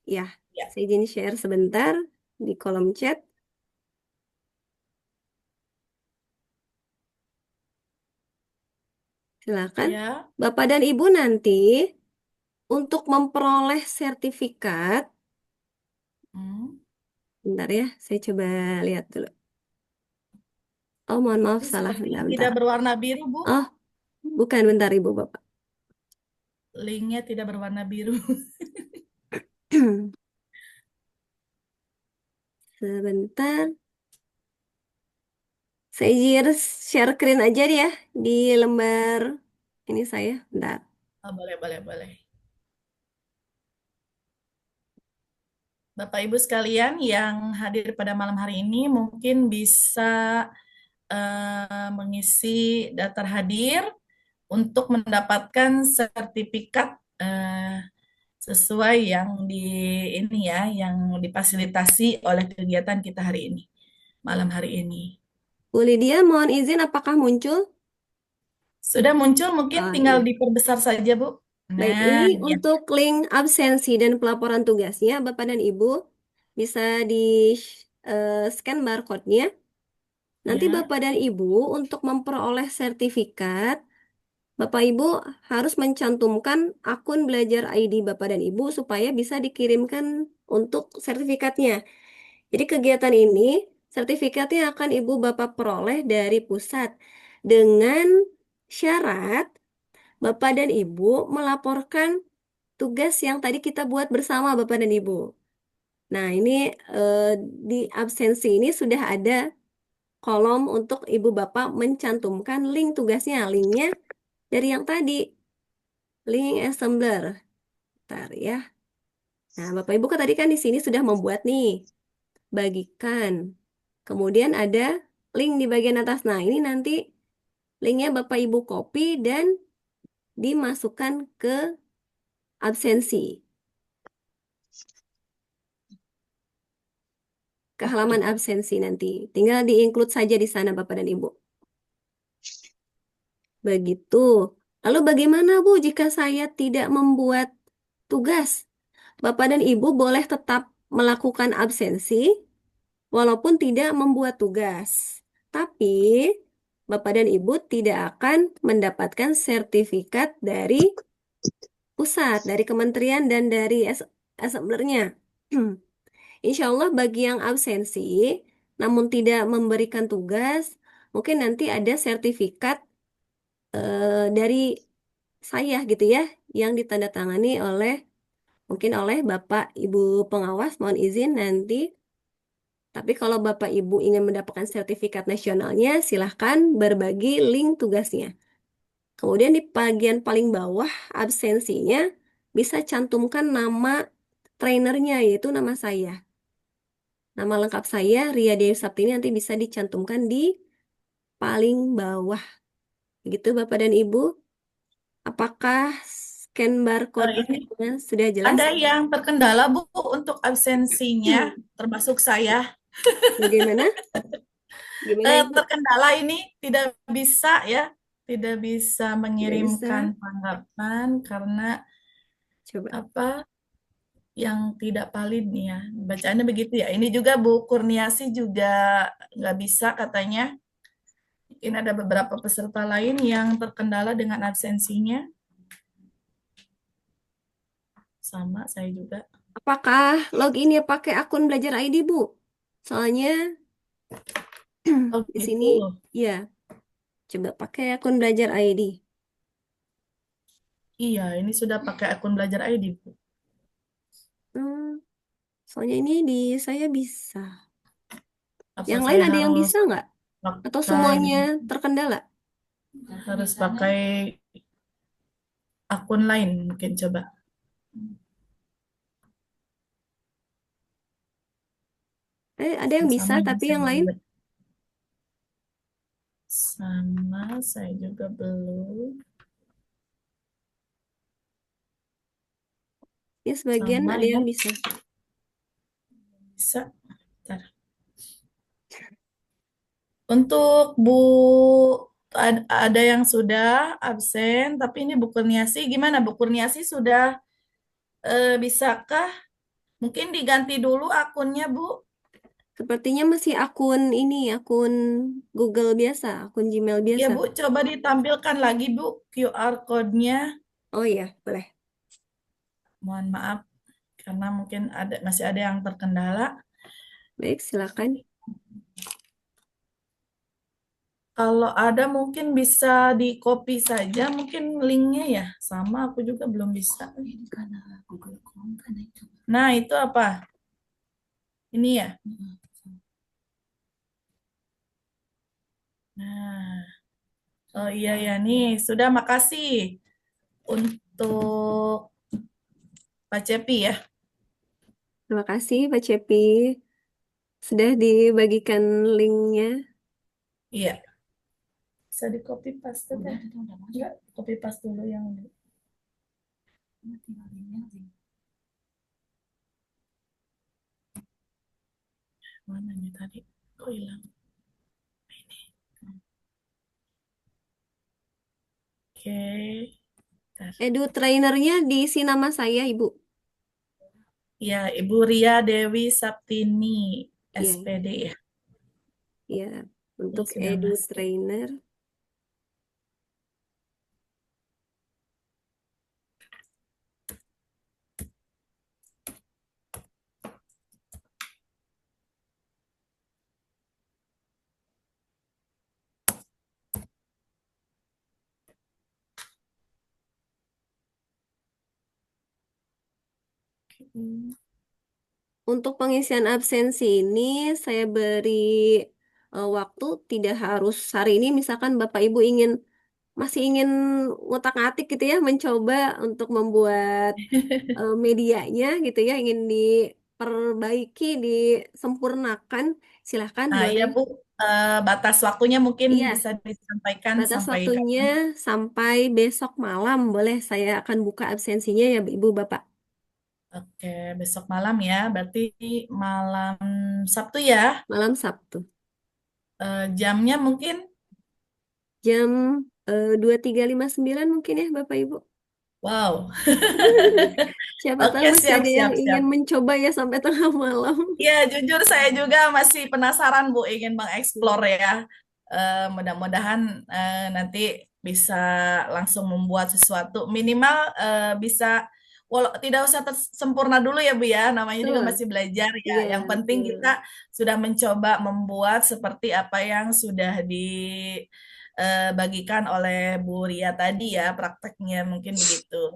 Ya, Ya. saya izin share sebentar di kolom chat. Silakan. Ya. Bapak dan Ibu nanti untuk memperoleh sertifikat, Hmm. bentar ya, saya coba lihat dulu. Oh, mohon maaf, Ini salah. seperti Bentar, bentar. tidak berwarna biru, Bu. Oh, bukan, bentar Ibu Bapak. Linknya tidak berwarna biru. Sebentar. Saya izin share screen aja deh ya di lembar ini saya. Bentar. Oh, boleh, boleh, boleh. Bapak Ibu sekalian yang hadir pada malam hari ini mungkin bisa mengisi daftar hadir untuk mendapatkan sertifikat sesuai yang di ini ya, yang difasilitasi oleh kegiatan kita hari ini, malam hari ini. Bu Lydia, mohon izin apakah muncul? Sudah muncul, mungkin tinggal Iya. diperbesar saja, Bu. Baik, Nah, ini ya. untuk link absensi dan pelaporan tugasnya, Bapak dan Ibu bisa di scan barcode-nya. Nanti Ya. Bapak dan Ibu untuk memperoleh sertifikat, Bapak Ibu harus mencantumkan akun belajar ID Bapak dan Ibu supaya bisa dikirimkan untuk sertifikatnya. Jadi kegiatan ini, sertifikatnya akan Ibu Bapak peroleh dari pusat dengan syarat Bapak dan Ibu melaporkan tugas yang tadi kita buat bersama Bapak dan Ibu. Nah, ini di absensi ini sudah ada kolom untuk Ibu Bapak mencantumkan link tugasnya. Linknya dari yang tadi, link assembler. Bentar ya. Nah, Bapak Ibu kan tadi kan di sini sudah membuat nih, bagikan. Kemudian ada link di bagian atas. Nah, ini nanti linknya Bapak Ibu copy dan dimasukkan ke absensi. Ke halaman absensi nanti. Tinggal di-include saja di sana Bapak dan Ibu. Begitu. Lalu bagaimana Bu jika saya tidak membuat tugas? Bapak dan Ibu boleh tetap melakukan absensi walaupun tidak membuat tugas. Tapi Bapak dan Ibu tidak akan mendapatkan sertifikat dari pusat, dari kementerian dan dari assemblernya. Insya Allah bagi yang absensi namun tidak memberikan tugas, mungkin nanti ada sertifikat dari saya gitu ya, yang ditandatangani oleh mungkin oleh Bapak Ibu pengawas, mohon izin nanti. Tapi kalau Bapak Ibu ingin mendapatkan sertifikat nasionalnya, silahkan berbagi link tugasnya. Kemudian di bagian paling bawah absensinya bisa cantumkan nama trainernya, yaitu nama saya. Nama lengkap saya, Ria Dewi Saptini, nanti bisa dicantumkan di paling bawah. Begitu Bapak dan Ibu. Apakah scan Ini barcode-nya sudah jelas? ada yang terkendala, Bu, untuk absensinya, termasuk saya. Bagaimana? Gimana Ibu? Terkendala ini tidak bisa ya, tidak bisa Tidak bisa. mengirimkan tanggapan karena Coba. apa yang tidak valid nih ya. Bacaannya begitu ya. Ini juga Bu Kurniasi juga nggak bisa katanya. Mungkin ada beberapa peserta lain yang terkendala dengan absensinya. Sama saya juga. Apakah login ya pakai akun belajar ID, Bu? Soalnya Oh di sini gitu. ya, coba pakai akun belajar ID. Iya, ini sudah pakai akun belajar ID, Bu. Hmm, soalnya ini di saya bisa. Apa Yang lain saya ada yang harus bisa nggak? Atau pakai semuanya terkendala? harus pakai akun lain mungkin coba. Ada yang bisa, Sama ya tapi saya yang lain? juga. Sama saya juga belum. Ya, sebagian Sama ada ya. yang bisa. Bisa. Bentar. Untuk Bu ada yang sudah absen, tapi ini Bu Kurniasi gimana? Bu Kurniasi sudah bisakah? Mungkin diganti dulu akunnya, Bu. Sepertinya masih akun ini, akun Google biasa, akun Gmail Ya, biasa. Bu, coba ditampilkan lagi, Bu, QR code-nya. Oh iya, boleh. Mohon maaf, karena mungkin masih ada yang terkendala. Baik, silakan. Kalau ada mungkin bisa di copy saja, mungkin linknya ya. Sama aku juga belum bisa. Nah, itu apa? Ini ya. Nah, oh iya ya nih, sudah makasih untuk Pak Cepi ya. Terima kasih Pak Cepi. Sudah dibagikan linknya. Iya, bisa di copy paste deh. Enggak, copy paste dulu yang mana nih tadi? Kok hilang? Oke, bentar. Edu trainernya diisi nama saya, Ibu. Ya, Ibu Ria Dewi Saptini, Iya, SPD ya. iya. Untuk Sudah Edu masuk. trainer. Untuk pengisian absensi ini saya beri waktu tidak harus hari ini. Misalkan Bapak Ibu masih ingin ngutak-ngatik gitu ya, mencoba untuk membuat medianya gitu ya, ingin diperbaiki, disempurnakan, silahkan Nah, iya boleh. Bu, batas waktunya mungkin Iya, bisa disampaikan batas sampai waktunya kapan? sampai besok malam. Boleh saya akan buka absensinya ya Ibu Bapak. Oke, besok malam ya, berarti malam Sabtu ya. Malam Sabtu. Jamnya mungkin, Jam 23.59 mungkin ya Bapak Ibu. wow. Siapa tahu Oke, masih siap, ada yang siap, siap. ingin mencoba ya sampai tengah malam. Ya, jujur saya juga masih penasaran Bu, ingin mengeksplor ya. Mudah-mudahan nanti bisa langsung membuat sesuatu. Minimal bisa, walau tidak usah sempurna dulu ya Bu ya, namanya juga Betul. masih belajar ya. Iya, Yang penting kita betul. sudah mencoba membuat seperti apa yang sudah dibagikan oleh Bu Ria tadi ya, prakteknya mungkin begitu.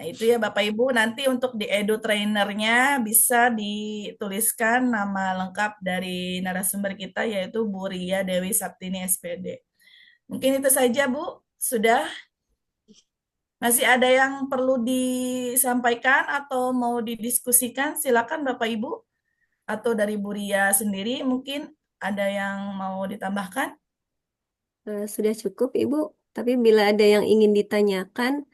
Nah, itu ya Bapak Ibu, nanti untuk di edu trainernya bisa dituliskan nama lengkap dari narasumber kita yaitu Bu Ria Dewi Saptini SPD. Mungkin itu saja Bu, sudah masih ada yang perlu disampaikan atau mau didiskusikan? Silakan Bapak Ibu atau dari Bu Ria sendiri mungkin ada yang mau ditambahkan? Sudah cukup Ibu. Tapi bila ada yang ingin ditanyakan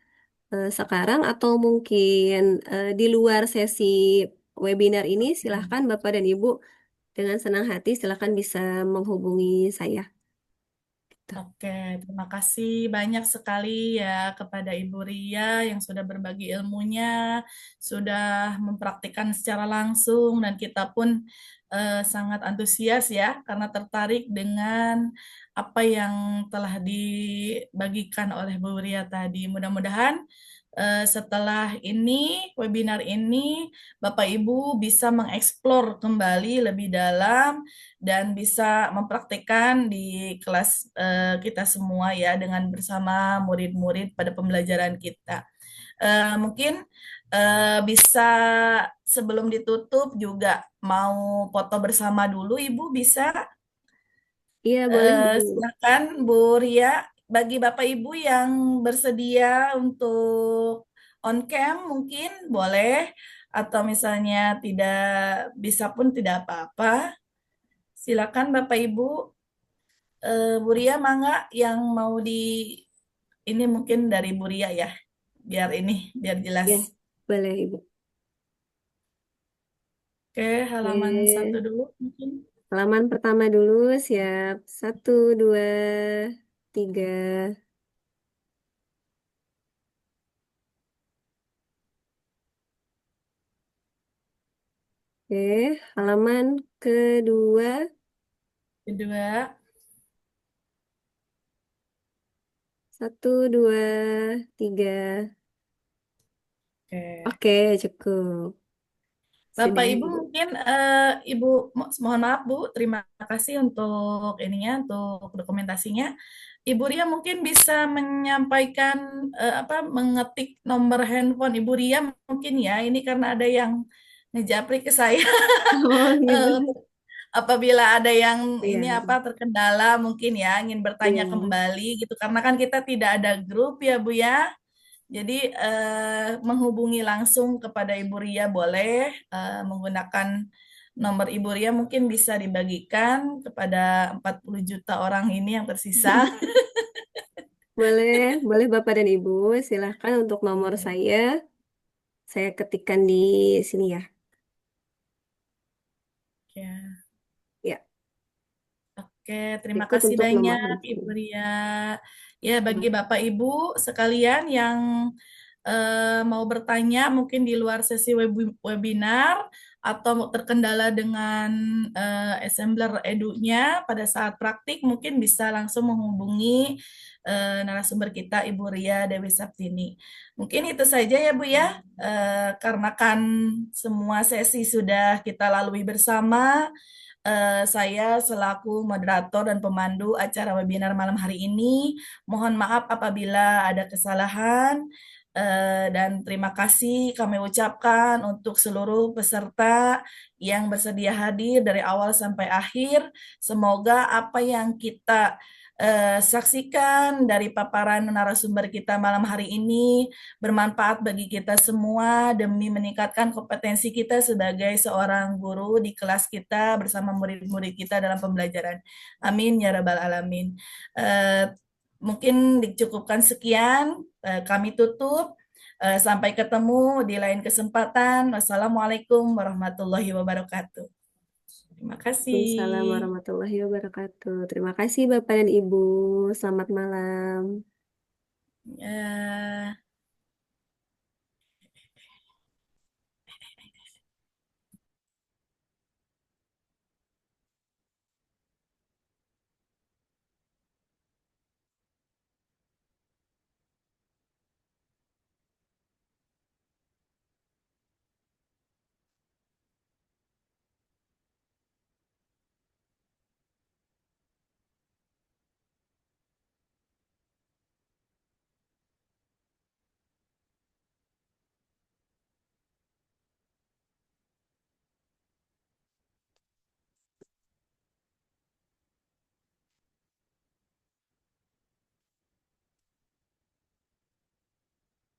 sekarang atau mungkin di luar sesi webinar ini, silahkan Bapak dan Ibu dengan senang hati silahkan bisa menghubungi saya. Gitu. Oke, terima kasih banyak sekali ya kepada Ibu Ria yang sudah berbagi ilmunya, sudah mempraktikkan secara langsung, dan kita pun sangat antusias ya karena tertarik dengan apa yang telah dibagikan oleh Bu Ria tadi. Mudah-mudahan setelah ini, webinar ini, Bapak Ibu bisa mengeksplor kembali lebih dalam dan bisa mempraktikkan di kelas kita semua ya dengan bersama murid-murid pada pembelajaran kita. Mungkin bisa sebelum ditutup juga mau foto bersama dulu, Ibu bisa. Iya, boleh Ibu. Silakan Bu Ria, bagi Bapak Ibu yang bersedia untuk on cam mungkin boleh, atau misalnya tidak bisa pun tidak apa-apa. Silakan Bapak Ibu. Bu Ria, mangga yang mau di ini mungkin dari Bu Ria ya, biar jelas. Ya, boleh Ibu. Oke, halaman satu Oke. dulu mungkin. Halaman pertama dulu, siap. Satu, dua, tiga. Oke, halaman kedua. Kedua, Satu, dua, tiga. oke. Oke, cukup. Bapak Sudah, Ibu Ibu. mungkin Ibu mohon maaf Bu, terima kasih untuk ininya, untuk dokumentasinya. Ibu Ria mungkin bisa menyampaikan mengetik nomor handphone Ibu Ria mungkin ya. Ini karena ada yang ngejapri ke saya. Oh, Eh, gitu. Apabila ada yang ini Iya, terkendala mungkin ya ingin bertanya iya. kembali gitu karena kan kita tidak ada grup ya Bu ya. Jadi menghubungi langsung kepada Ibu Ria boleh menggunakan nomor Ibu Ria mungkin bisa dibagikan kepada 40 juta orang ini yang tersisa. Boleh, boleh Bapak dan Ibu. Silahkan untuk nomor Iya. saya ketikkan di sini ya. Ya. Ya, Oke, terima berikut kasih untuk nomor banyak Ibu handphone. Ria. Ya, bagi Bapak Ibu sekalian yang mau bertanya mungkin di luar sesi webinar atau terkendala dengan assembler edunya pada saat praktik mungkin bisa langsung menghubungi narasumber kita Ibu Ria Dewi Saptini. Mungkin itu saja ya Bu ya. Karena kan semua sesi sudah kita lalui bersama, saya selaku moderator dan pemandu acara webinar malam hari ini, mohon maaf apabila ada kesalahan, dan terima kasih kami ucapkan untuk seluruh peserta yang bersedia hadir dari awal sampai akhir. Semoga apa yang kita saksikan dari paparan narasumber kita malam hari ini bermanfaat bagi kita semua demi meningkatkan kompetensi kita sebagai seorang guru di kelas kita bersama murid-murid kita dalam pembelajaran. Amin ya rabbal alamin. Mungkin dicukupkan sekian. Kami tutup. Sampai ketemu di lain kesempatan. Wassalamualaikum warahmatullahi wabarakatuh. Terima Waalaikumsalam kasih. warahmatullahi wabarakatuh. Terima kasih Bapak dan Ibu. Selamat malam. Ya.